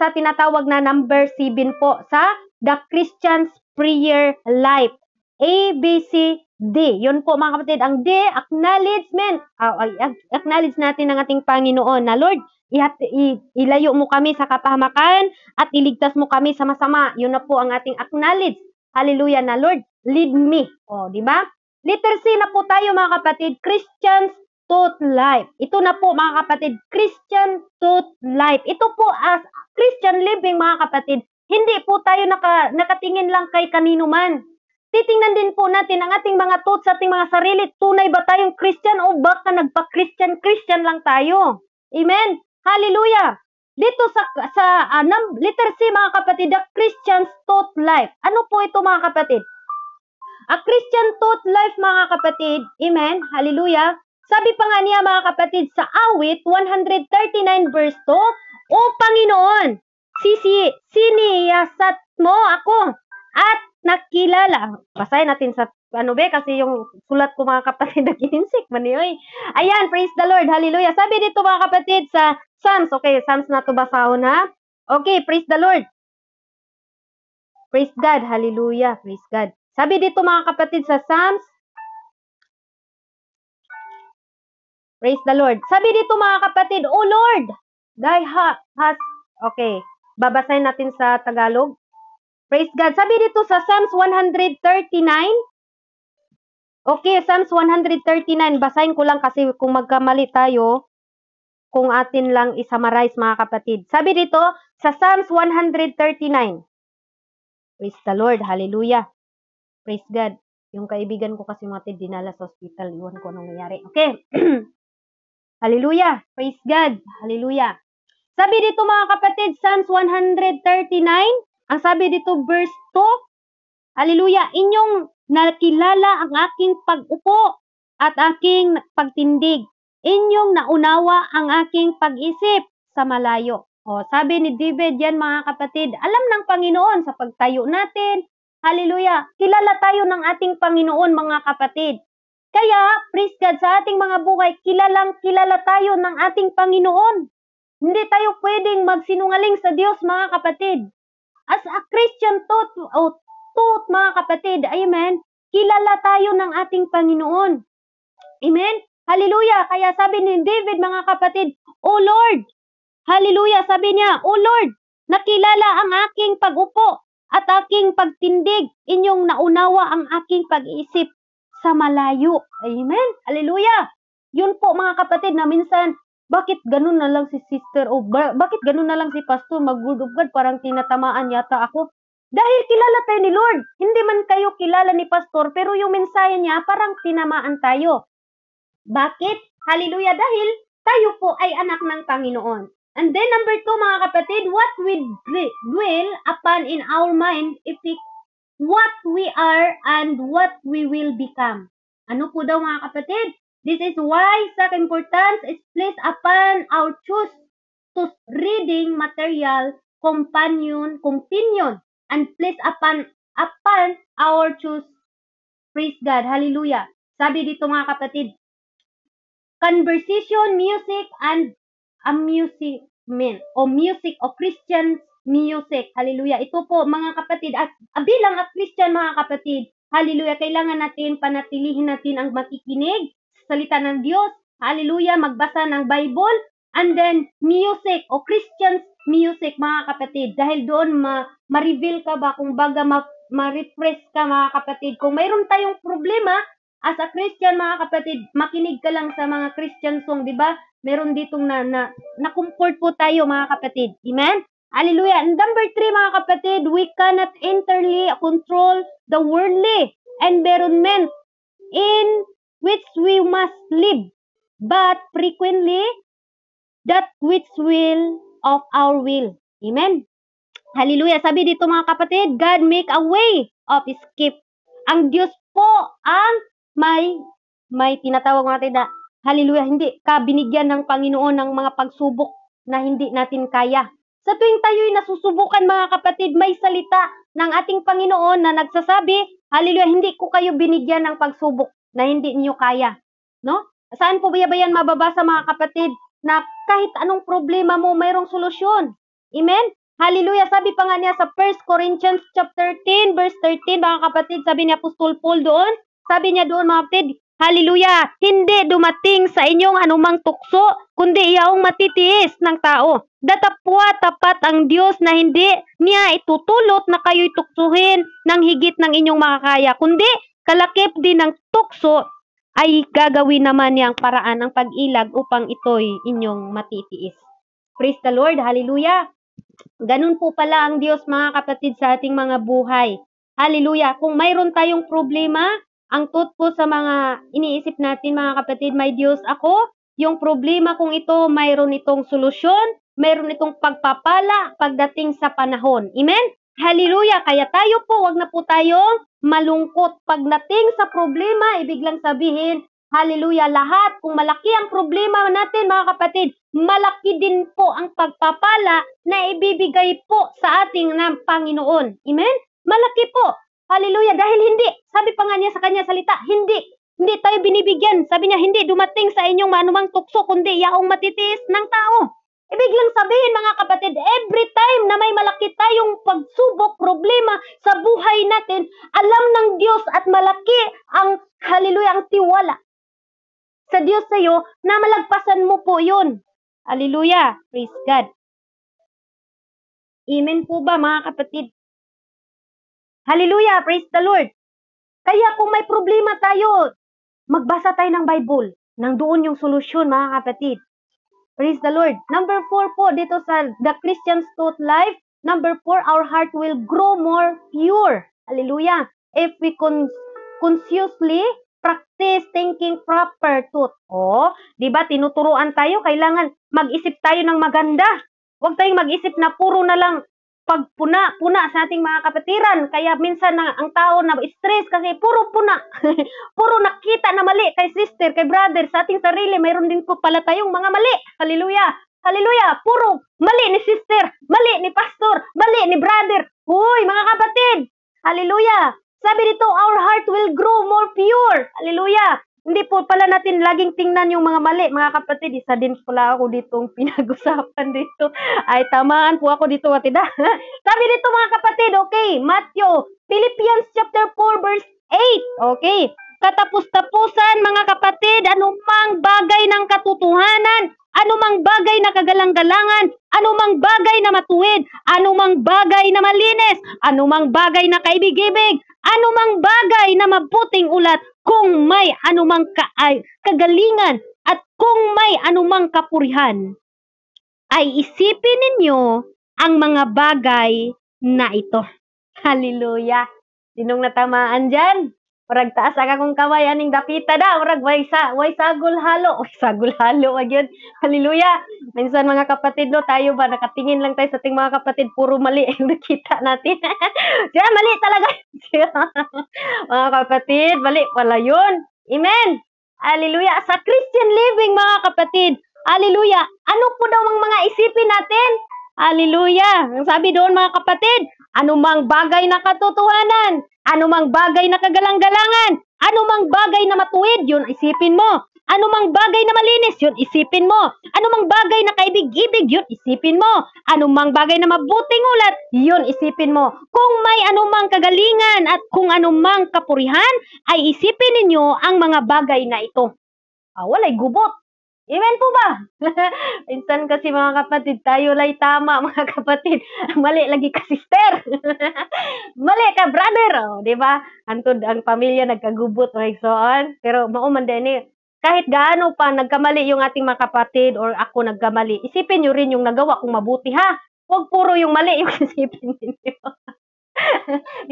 tinatawag na number 7 po sa the Christian's prayer life. A, B, C, D. Yun po mga kapatid. Ang D, acknowledgement. Acknowledge natin ang ating Panginoon na Lord, ilayo mo kami sa kapahamakan at iligtas mo kami sa masama. Yun na po ang ating acknowledge. Hallelujah na Lord, lead me. Di ba? Letter C na po tayo mga kapatid, Christian's thought life. Ito na po mga kapatid, Christian thought life. Ito po as Christian living mga kapatid. Hindi po tayo nakatingin lang kay kanino man. Titingnan din po natin ang ating mga thoughts sa ating mga sarili. Tunay ba tayong Christian o baka nagpa-Christian lang tayo? Amen? Hallelujah! Dito sa letter C mga kapatid, the Christian's thought life. Ano po ito mga kapatid? A Christian thought life mga kapatid. Amen? Hallelujah! Sabi pa nga niya mga kapatid sa awit 139 verse 2, O Panginoon, siniyasat mo ako at nakilala. Basahin natin sa kasi yung sulat ko mga kapatid nag-insik man yoy. Ayan, praise the Lord, hallelujah. Sabi dito mga kapatid sa Psalms, okay, Psalms na to basahon ha. Okay, praise the Lord. Praise God, hallelujah, praise God. Sabi dito mga kapatid sa Psalms, praise the Lord. Sabi dito mga kapatid, O Lord, thy has, okay, babasahin natin sa Tagalog. Praise God. Sabi dito sa Psalms 139, okay, Psalms 139, basahin ko lang kasi kung magkamali tayo, kung atin lang isummarize mga kapatid. Sabi dito sa Psalms 139, praise the Lord, hallelujah, praise God. Yung kaibigan ko kasi mga dinala sa hospital, iwan ko anong nangyari. Okay, hallelujah, praise God, hallelujah. Sabi dito mga kapatid, Psalms 139, ang sabi dito verse 2, hallelujah, inyong nakilala ang aking pag-upo at aking pagtindig. Inyong naunawa ang aking pag-isip sa malayo. Sabi ni David yan mga kapatid, alam ng Panginoon sa pagtayo natin. Hallelujah, kilala tayo ng ating Panginoon mga kapatid. Kaya, praise God, sa ating mga buhay, kilala tayo ng ating Panginoon. Hindi tayo pwedeng magsinungaling sa Diyos mga kapatid. As a Christian thought mga kapatid, amen, kilala tayo ng ating Panginoon. Amen? Hallelujah! Kaya sabi ni David mga kapatid, O Lord, Hallelujah. Sabi niya, O Lord, nakilala ang aking pag-upo at aking pagtindig. Inyong naunawa ang aking pag-iisip sa malayo. Amen. Hallelujah. Yun po mga kapatid na minsan, bakit ganun na lang si sister o bakit ganun na lang si pastor mag-word of God, parang tinatamaan yata ako. Dahil kilala tayo ni Lord. Hindi man kayo kilala ni pastor, pero yung mensahe niya parang tinamaan tayo. Bakit? Hallelujah. Dahil tayo po ay anak ng Panginoon. And then number 2 mga kapatid, what we dwell upon in our mind affect what we are and what we will become. Ano po daw mga kapatid? This is why such importance is placed upon our choose to reading material companion and placed upon our choose. Praise God. Hallelujah. Sabi dito mga kapatid, conversation, music, and amusement o music o Christian music. Hallelujah. Ito po mga kapatid, at bilang a Christian mga kapatid, hallelujah, kailangan natin panatilihin natin ang makikinig sa salita ng Diyos. Hallelujah, magbasa ng Bible, and then music o Christian music mga kapatid. Dahil doon ma-reveal ka ba, kung baga ma-refresh ka mga kapatid. Kung mayroon tayong problema, as a Christian mga kapatid, makinig ka lang sa mga Christian song, di ba? Meron ditong na-comfort po tayo mga kapatid. Amen? Hallelujah. And number 3 mga kapatid, we cannot entirely control the worldly environment in which we must live, but frequently that which will of our will. Amen? Hallelujah. Sabi dito mga kapatid, God make a way of escape. Ang Diyos po ang may tinatawag mga kapatid na, hallelujah, hindi ka binigyan ng Panginoon ng mga pagsubok na hindi natin kaya. Sa tuwing tayo'y nasusubukan mga kapatid, may salita ng ating Panginoon na nagsasabi, hallelujah, hindi ko kayo binigyan ng pagsubok na hindi niyo kaya. No? Saan po ba yan mababasa mga kapatid na kahit anong problema mo, mayroong solusyon? Amen? Hallelujah. Sabi pa nga niya sa 1 Corinthians chapter 10 verse 13 mga kapatid, sabi ni Apostol Paul doon, sabi niya doon mga kapatid, hallelujah, hindi dumating sa inyong anumang tukso, kundi iyaong matitiis ng tao. Datapwa tapat ang Diyos na hindi niya itutulot na kayo'y tuksuhin ng higit ng inyong makakaya, kundi kalakip din ng tukso ay gagawin naman niyang paraan ng pag-ilag upang ito'y inyong matitiis. Praise the Lord. Hallelujah. Ganun po pala ang Diyos mga kapatid sa ating mga buhay. Hallelujah. Kung mayroon tayong problema, ang tut po sa mga iniisip natin mga kapatid, may Diyos ako. Yung problema kung ito, mayroon itong solusyon, mayroon itong pagpapala pagdating sa panahon. Amen? Hallelujah. Kaya tayo po, wag na po tayong malungkot. Pagdating sa problema, ibig lang sabihin, hallelujah, lahat, kung malaki ang problema natin mga kapatid, malaki din po ang pagpapala na ibibigay po sa ating ng Panginoon. Amen? Malaki po. Hallelujah. Dahil hindi, sabi pa nga niya sa kanya salita, hindi tayo binibigyan. Sabi niya, hindi dumating sa inyong manumang tukso, kundi yaong matitiis ng tao. Ibig lang sabihin mga kapatid, every time na may malaki tayong pagsubok, problema sa buhay natin, alam ng Diyos at malaki ang, hallelujah, ang tiwala sa Diyos sa iyo na malagpasan mo po yun. Hallelujah. Praise God. Amen po ba mga kapatid? Hallelujah. Praise the Lord. Kaya kung may problema tayo, magbasa tayo ng Bible. Nang doon yung solusyon mga kapatid. Praise the Lord. Number 4 po dito sa The Christian's Truth Life. Number 4, our heart will grow more pure. Hallelujah. If we consciously practice thinking proper truth. Di ba tinuturuan tayo, kailangan mag-isip tayo ng maganda. Huwag tayong mag-isip na puro na lang pagpuna sa ating mga kapatiran. Kaya minsan ang tao na stress kasi puro puna. Puro nakita na mali kay sister, kay brother, sa ating sarili. Mayroon din po pala tayong mga mali. Hallelujah. Hallelujah. Puro mali ni sister, mali ni pastor, mali ni brother. Huy, mga kapatid. Hallelujah. Sabi dito, our heart will grow more pure. Hallelujah. Hindi po pala natin laging tingnan yung mga mali. Mga kapatid, isa din pala ako ditong pinag-usapan dito. Ay, tamaan po ako dito, katida. Sabi dito mga kapatid, okay, Philippians chapter 4 verse 8. Okay. Katapos-tapusan mga kapatid, anumang bagay ng katotohanan anumang bagay na kagalang-galangan, anumang bagay na matuwid, anumang bagay na malinis, anumang bagay na kaibig-ibig, anumang bagay na mabuting ulat, kung may anumang kagalingan at kung may anumang kapurihan, ay isipin ninyo ang mga bagay na ito. Hallelujah! Sinong natamaan dyan? Murag taas aga kong kamay aning dapita da, murag way sagol halo. Oy, sagol halo agyan. Hallelujah. Minsan mga kapatid no, tayo ba nakatingin lang tayo sa ating mga kapatid, puro mali ang nakita natin. Siya mali talaga. Mga kapatid, mali pala 'yun. Amen. Hallelujah. Sa Christian living mga kapatid, hallelujah. Ano po daw ang mga isipin natin? Hallelujah. Ang sabi doon mga kapatid, anumang bagay na katotohanan, anumang bagay na kagalang-galangan, anumang bagay na matuwid, yun isipin mo. Anumang bagay na malinis, yun isipin mo. Anumang bagay na kaibig-ibig, yun isipin mo. Anumang bagay na mabuting ulat, yun isipin mo. Kung may anumang kagalingan at kung anumang kapurihan, ay isipin ninyo ang mga bagay na ito. Walay gubot. Amen po ba? Minsan kasi mga kapatid, tayo lay tama mga kapatid. Mali lagi ka sister. Mali ka brother. Di ba? Antod ang pamilya nagkagubot o higsoon. Pero mauman din eh. Kahit gaano pa nagkamali yung ating mga kapatid or ako nagkamali, isipin nyo rin yung nagawa kong mabuti ha. Huwag puro yung mali yung isipin ninyo.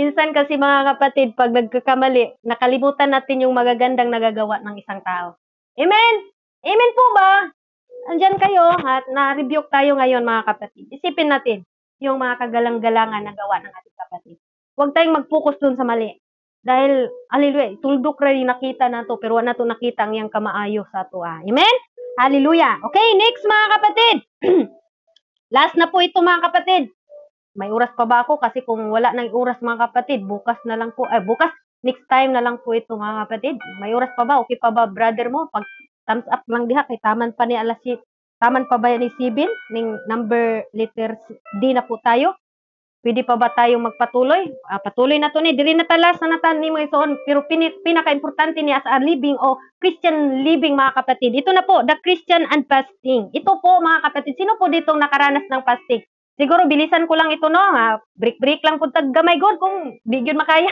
Minsan kasi mga kapatid, pag nagkakamali, nakalimutan natin yung magagandang nagagawa ng isang tao. Amen? Amen po ba? Andyan kayo at na-rebuke tayo ngayon mga kapatid. Isipin natin yung mga kagalang-galangan na gawa ng ating kapatid. Huwag tayong mag-focus dun sa mali. Dahil, hallelujah, tuldok rin nakita na to, pero wala to nakita ang iyang kamaayo sa to. Amen? Hallelujah. Okay, next mga kapatid. Last na po ito mga kapatid. May oras pa ba ako? Kasi kung wala nang oras mga kapatid, bukas na lang po. Bukas, next time na lang po ito mga kapatid. May oras pa ba? Okay pa ba brother mo? Pag thumbs up lang diha kay taman pa ni taman pa ba ni Sibin ning number letter D na po tayo. Pwede pa ba tayong magpatuloy? Patuloy na to ni diri na talas na natan ni mo ison, pero pinaka-importante ni as a living o Christian living mga kapatid. Ito na po, the Christian and fasting. Ito po mga kapatid, sino po ditong nakaranas ng fasting? Siguro bilisan ko lang ito no, break lang po taggamay god kung di gyud makaya.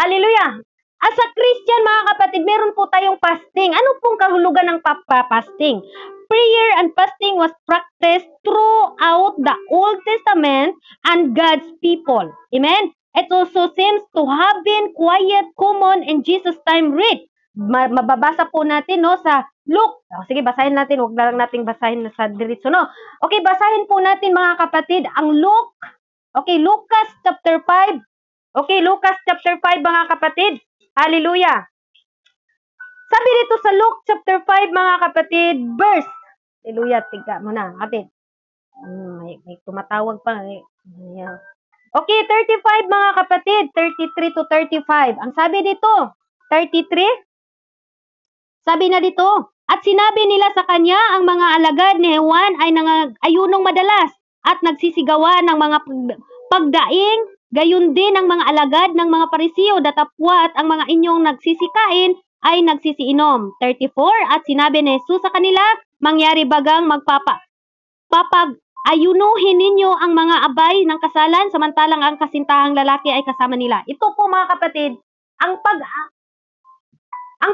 Hallelujah. As a Christian, mga kapatid, meron po tayong fasting. Ano pong kahulugan ng fasting? Prayer and fasting was practiced throughout the Old Testament and God's people. Amen? It also seems to have been quiet, common in Jesus' time read. Mababasa po natin no, sa Luke. Sige, basahin natin. Huwag na lang natin basahin sa diretso. No? Okay, basahin po natin mga kapatid ang Luke. Okay, Lucas chapter 5. Okay, Lucas chapter 5 mga kapatid. Hallelujah. Sabi dito sa Luke chapter 5 mga kapatid, verse. Hallelujah, tiga mo na, kapatid. May tumatawag pa. Okay, 35 mga kapatid, 33 to 35. Ang sabi dito, 33. Sabi na dito, at sinabi nila sa kanya, ang mga alagad ni Juan ay nangayunong madalas at nagsisigawan ng mga pagdaing. Gayon din ang mga alagad ng mga Parisiyo, datapwat ang mga inyong nagsisikain ay nagsisiinom. 34, at sinabi ni Jesus sa kanila, mangyari bagang papag-ayunuhin ninyo ang mga abay ng kasalan, samantalang ang kasintahang lalaki ay kasama nila. Ito po mga kapatid, ang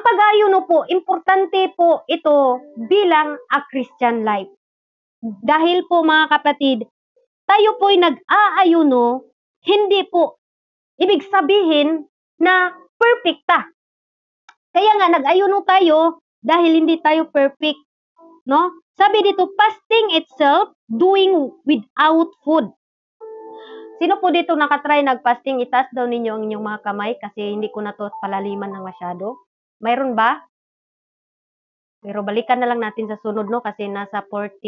pag-ayuno po, importante po ito bilang a Christian life. Dahil po mga kapatid, tayo po'y nag-aayuno, hindi po ibig sabihin na perfecta. Kaya nga nag-ayuno tayo dahil hindi tayo perfect, no? Sabi dito, fasting itself, doing without food. Sino po dito nakatry nag-fasting? Itaas daw ninyo ang inyong mga kamay kasi hindi ko na to palaliman ng masyado. Mayroon ba? Pero balikan na lang natin sa sunod, no? Kasi nasa 49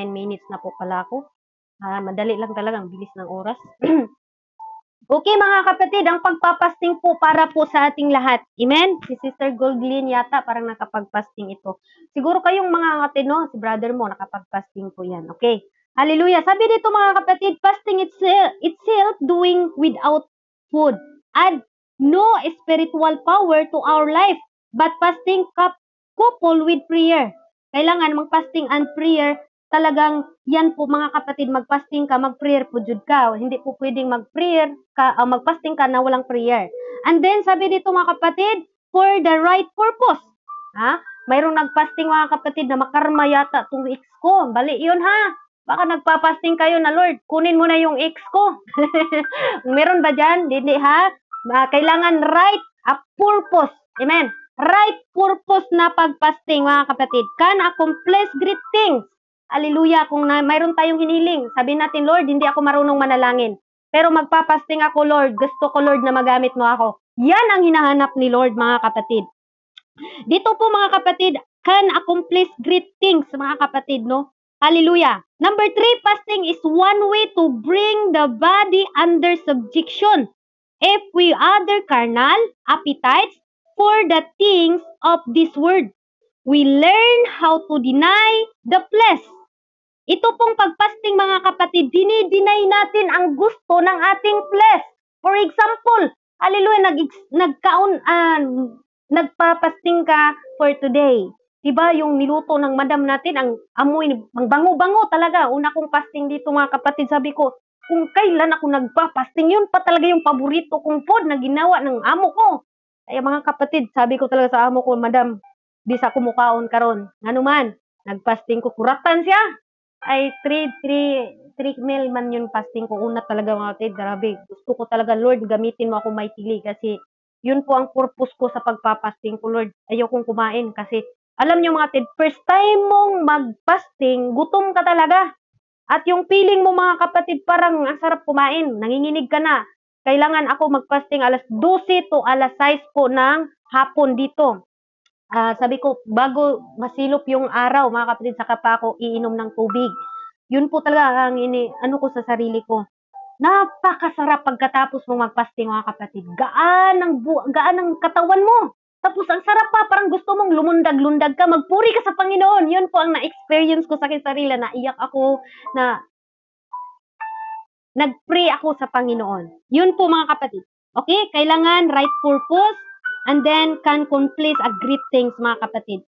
minutes na po pala ako. Madali lang talaga, ang bilis ng oras. Okay mga kapatid, ang pagpapasting po para po sa ating lahat. Amen? Si Sister Goldlyn yata parang nakapagpasting ito. Siguro kayong mga kapatid, no? Si brother mo nakapagpasting po yan. Okay. Hallelujah. Sabi dito mga kapatid, fasting itself doing without food. Add no spiritual power to our life. But fasting coupled with prayer Kailangan mag-fasting and prayer, talagang yan po mga kapatid, mag-fasting ka, mag-prayer po jud ka. Hindi po pwedeng mag-prayer ka, mag-fasting ka na walang prayer. And then, sabi dito mga kapatid, for the right purpose. Ha? Mayroong nag-fasting mga kapatid na makarma yata itong ex ko. Bali yun ha. Baka nagpa-fasting kayo na, Lord, kunin mo na yung ex ko. Meron ba dyan? Hindi ha. Kailangan right a purpose. Amen. Right purpose na pag-fasting mga kapatid can accomplish great things. Hallelujah. Kung mayroon tayong hiniling, sabihin natin, Lord, hindi ako marunong manalangin. Pero magpapasting ako, Lord. Gusto ko, Lord, na magamit mo ako. Yan ang hinahanap ni Lord, mga kapatid. Dito po, mga kapatid, can accomplish great things, mga kapatid, no? Hallelujah. Number 3, fasting is one way to bring the body under subjection. If we other carnal appetites for the things of this world, we learn how to deny the flesh. Ito pong pagpasting mga kapatid, dinideny natin ang gusto ng ating flesh. For example, hallelujah, nagpapasting ka for today. Diba yung niluto ng madam natin, ang amoy, ang bango-bango talaga. Una kong fasting dito mga kapatid, sabi ko, kung kailan ako nagpapasting, yun pa talaga yung paborito kong food na ginawa ng amo ko. Kaya mga kapatid, sabi ko talaga sa amo ko, madam, di sa kumukaon karon. Ano man, nagpasting ko, kuratan siya. Ay 3 meal man yung fasting ko. Una talaga mga kapatid, grabe. Gusto ko talaga, Lord, gamitin mo ako mightily kasi yun po ang purpose ko sa pagpapasting ko, Lord. Ayokong kumain kasi alam niyo mga kapatid, first time mong magpasting, gutom ka talaga. At yung feeling mo mga kapatid, parang ang sarap kumain, nanginginig ka na. Kailangan ako magpasting alas 12 to alas 6 po ng hapon dito. Sabi ko, bago masilop yung araw, mga kapatid, saka pa ako iinom ng tubig. Yun po talaga ang ano ko sa sarili ko. Napakasarap pagkatapos mong magpasting, mga kapatid. Gaan ang katawan mo. Tapos ang sarap pa, parang gusto mong lumundag-lundag ka, magpuri ka sa Panginoon. Yun po ang na-experience ko sa aking sarili. Naiyak ako, na nag-pray ako sa Panginoon. Yun po mga kapatid. Okay? Kailangan right purpose, and then can accomplish a great things, mga kapatid.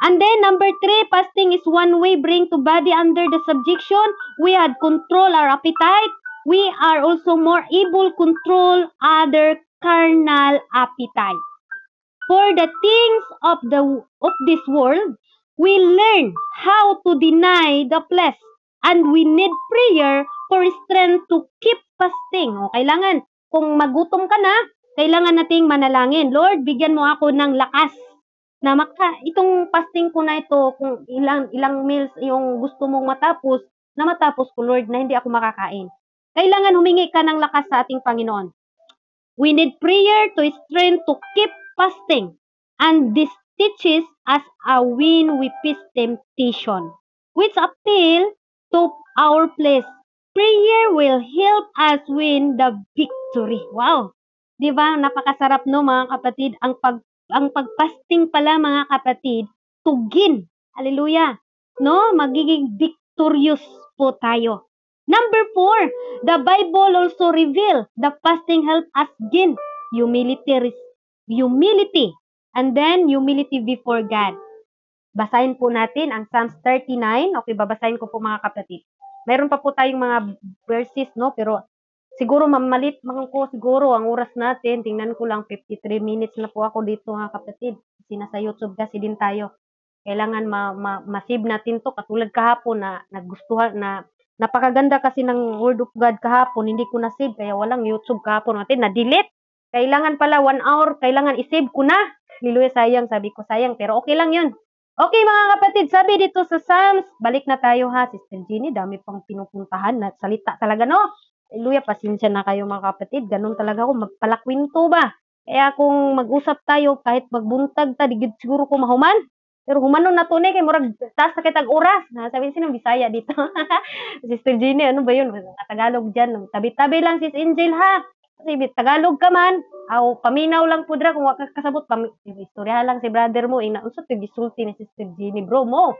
And then, number 3, fasting is one way bring to body under the subjection. We had control our appetite. We are also more able control other carnal appetite. For the things of this world, we learn how to deny the flesh, and we need prayer for strength to keep fasting. O, kailangan, kung magutom ka na, kailangan nating manalangin. Lord, bigyan mo ako ng lakas na itong fasting ko na ito, kung ilang meals yung gusto mong matapos ko, Lord, na hindi ako makakain. Kailangan humingi ka ng lakas sa ating Panginoon. We need prayer to strength to keep fasting, and this teaches us a win we face temptation, which appeal to our flesh. Prayer will help us win the victory. Wow! Di ba? Napakasarap, no, mga kapatid. Ang pagpasting pala, mga kapatid, tugin. Hallelujah. No? Magiging victorious po tayo. Number 4, the Bible also reveal the fasting help us gain humility, and then humility before God. Basahin po natin ang Psalms 39. Okay, babasahin ko po mga kapatid. Mayroon pa po tayong mga verses, no? Pero siguro mamalit ko siguro ang oras natin. Tingnan ko lang, 53 minutes na po ako dito mga kapatid. Kasi nasa YouTube kasi din tayo. Kailangan ma-save natin to. Katulad kahapon na nagustuhan na napakaganda kasi ng Word of God kahapon, hindi ko na-save, kaya walang YouTube kahapon natin, na-delete. Kailangan pala 1 hour, kailangan i-save ko na. Hallelujah, sayang, sabi ko sayang, pero okay lang yun. Okay mga kapatid, sabi dito sa Psalms, balik na tayo ha, Sister Jeannie, dami pang pinupuntahan na salita talaga, no? Hallelujah, pasensya na kayo mga kapatid, ganun talaga ako, magpalakwinto ba? Kaya kung mag-usap tayo, kahit magbuntag ta, digid siguro ko mahuman. Pero humanon na to ni kay murag taas na kitag oras. Sabi sino Bisaya dito. Sister Jenny, ano ba 'yun? Tagalog diyan. Tabi-tabi lang sis Angel ha. Kasi Tagalog ka man. Aw paminaw lang pudra kung wa ka kasabot istorya lang si brother mo ina unsa to gisulti ni Sister Jenny bro mo.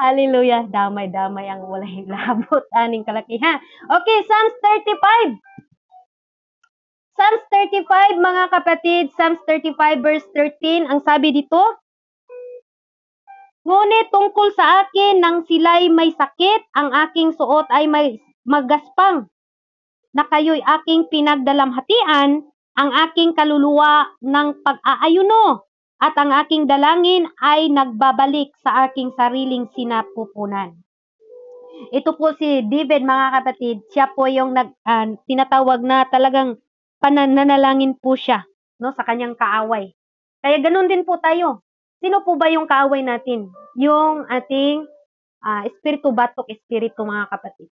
Hallelujah. Damay-damay ang walay labot aning kalakiha. Okay, Psalms 35. Psalms 35 mga kapatid, Psalms 35 verse 13, ang sabi dito, Ngunit tungkol sa akin nang sila'y may sakit, ang aking suot ay may magaspang, na kayo'y aking pinagdalamhatian, ang aking kaluluwa ng pag-aayuno, at ang aking dalangin ay nagbabalik sa aking sariling sinapupunan. Ito po si David, mga kapatid. Siya po yung tinatawag na talagang pananalangin po siya, no, sa kanyang kaaway. Kaya ganun din po tayo. Sino po ba yung kaaway natin? Yung ating espiritu batok, espiritu, mga kapatid.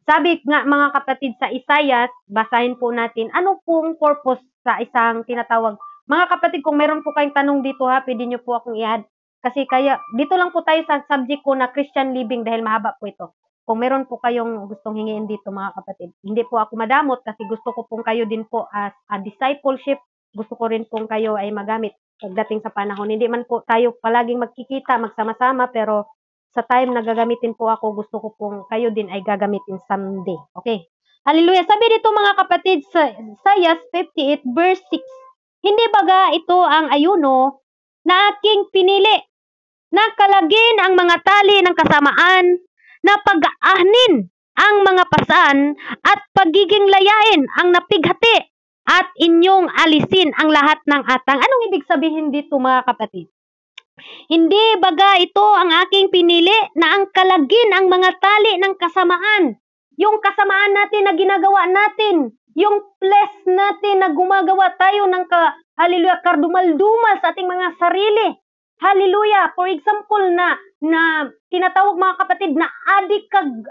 Sabi nga, mga kapatid, sa Isaiah, basahin po natin, ano pong purpose sa isang tinatawag. Mga kapatid, kung meron po kayong tanong dito ha, pwede nyo po akong i-add. Kasi kaya, dito lang po tayo sa subject ko na Christian living dahil mahaba po ito. Kung meron po kayong gustong hingiin dito, mga kapatid. Hindi po ako madamot kasi gusto ko pong kayo din po as a discipleship. Gusto ko rin pong kayo ay magamit pagdating sa panahon. Hindi man po tayo palaging magkikita, magsama-sama, pero sa time na gagamitin po ako, gusto ko pong kayo din ay gagamitin someday. Okay. Hallelujah. Sabi dito, mga kapatid, sa Isaiah 58 verse 6, hindi baga ito ang ayuno na aking pinili, na kalagin ang mga tali ng kasamaan, na pag-ahnin ang mga pasan, at pagiging layain ang napighati, at inyong alisin ang lahat ng atang. Anong ibig sabihin dito, mga kapatid? Hindi baga ito ang aking pinili, na ang kalagin ang mga tali ng kasamaan. Yung kasamaan natin na ginagawa natin, yung flesh natin na gumagawa tayo ng hallelujah, kardumal-dumal sa ating mga sarili. Hallelujah. For example, na tinatawag, mga kapatid, na addiction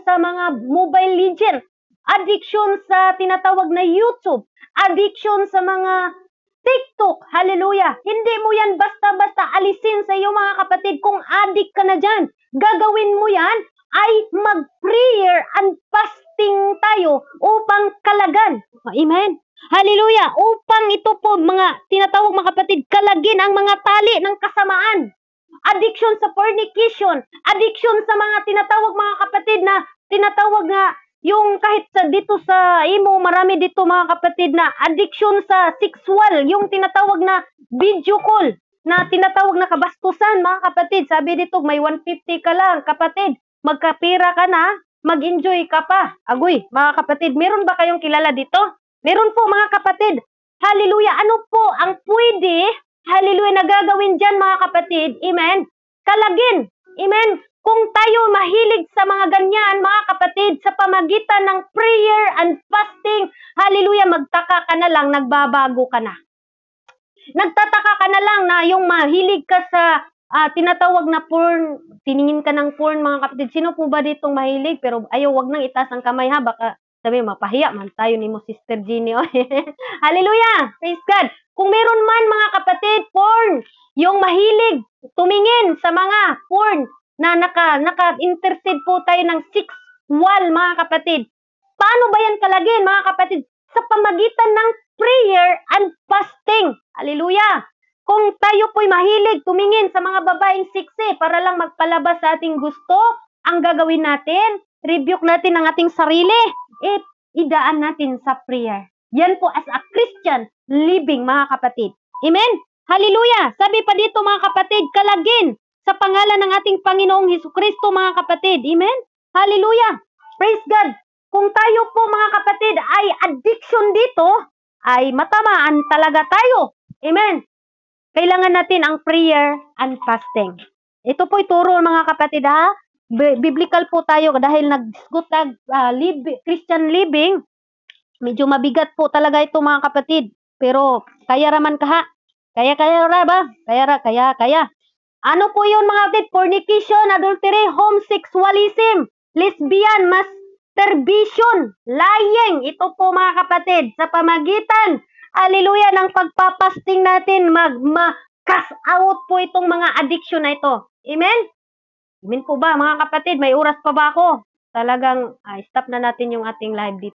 sa mga Mobile Legends, addiction sa tinatawag na YouTube, addiction sa mga TikTok. Hallelujah. Hindi mo yan basta-basta alisin sa iyo, mga kapatid. Kung addict ka na dyan, gagawin mo yan ay mag-prayer and fasting tayo upang kalagan. Amen. Hallelujah. Upang ito po, mga tinatawag, mga kapatid, kalagin ang mga tali ng kasamaan. Addiction sa fornication. Addiction sa mga tinatawag, mga kapatid, na tinatawag nga yung kahit dito sa imo, marami dito, mga kapatid, na addiction sa sexual, yung tinatawag na video call, na tinatawag na kabastusan, mga kapatid. Sabi dito, may 150 ka lang, kapatid, magkapira ka na, mag-enjoy ka pa. Agoy, mga kapatid, meron ba kayong kilala dito? Meron po, mga kapatid. Hallelujah. Ano po ang pwede, hallelujah, nagagawin dyan, mga kapatid? Amen. Kalagin. Amen. Kung tayo mahilig sa mga ganyan, mga kapatid, sa pamagitan ng prayer and fasting, hallelujah, magtaka ka na lang, nagbabago ka na. Nagtataka ka na lang na yung mahilig ka sa tinatawag na porn, tiningin ka ng porn, mga kapatid. Sino po ba ditong mahilig? Pero ayaw, wag nang itaas ang kamay ha, baka sabi, mapahiya man tayo ni mo, Sister Jenny. Hallelujah! Praise God! Kung meron man, mga kapatid, porn, yung mahilig tumingin sa mga porn, na naka-intercede po tayo ng 6 wall, mga kapatid. Paano ba yan kalagin, mga kapatid? Sa pamagitan ng prayer and fasting. Hallelujah! Kung tayo po'y mahilig tumingin sa mga babaeng siksi para lang magpalabas sa ating gusto, ang gagawin natin, rebuke natin ang ating sarili, idaan natin sa prayer. Yan po as a Christian living, mga kapatid. Amen? Hallelujah! Sabi pa dito, mga kapatid, kalagin sa pangalan ng ating Panginoong Hesukristo, mga kapatid. Amen? Hallelujah! Praise God! Kung tayo po, mga kapatid, ay addiction dito, ay matamaan talaga tayo. Amen? Kailangan natin ang prayer and fasting. Ito po'y turo, mga kapatid, ha? Biblical po tayo dahil Christian living. Medyo mabigat po talaga ito, mga kapatid. Pero kaya raman ka ha? Kaya ra ba? Kaya. Ano po yun, mga kapatid? Fornication, adultery, homosexualism, lesbian, masturbation, lying. Ito po, mga kapatid, sa pamagitan, hallelujah, ng pagpapasting natin, mag-cast out po itong mga addiction na ito. Amen? Amen po ba, mga kapatid? May oras pa ba ako? Talagang, stop na natin yung ating live dito.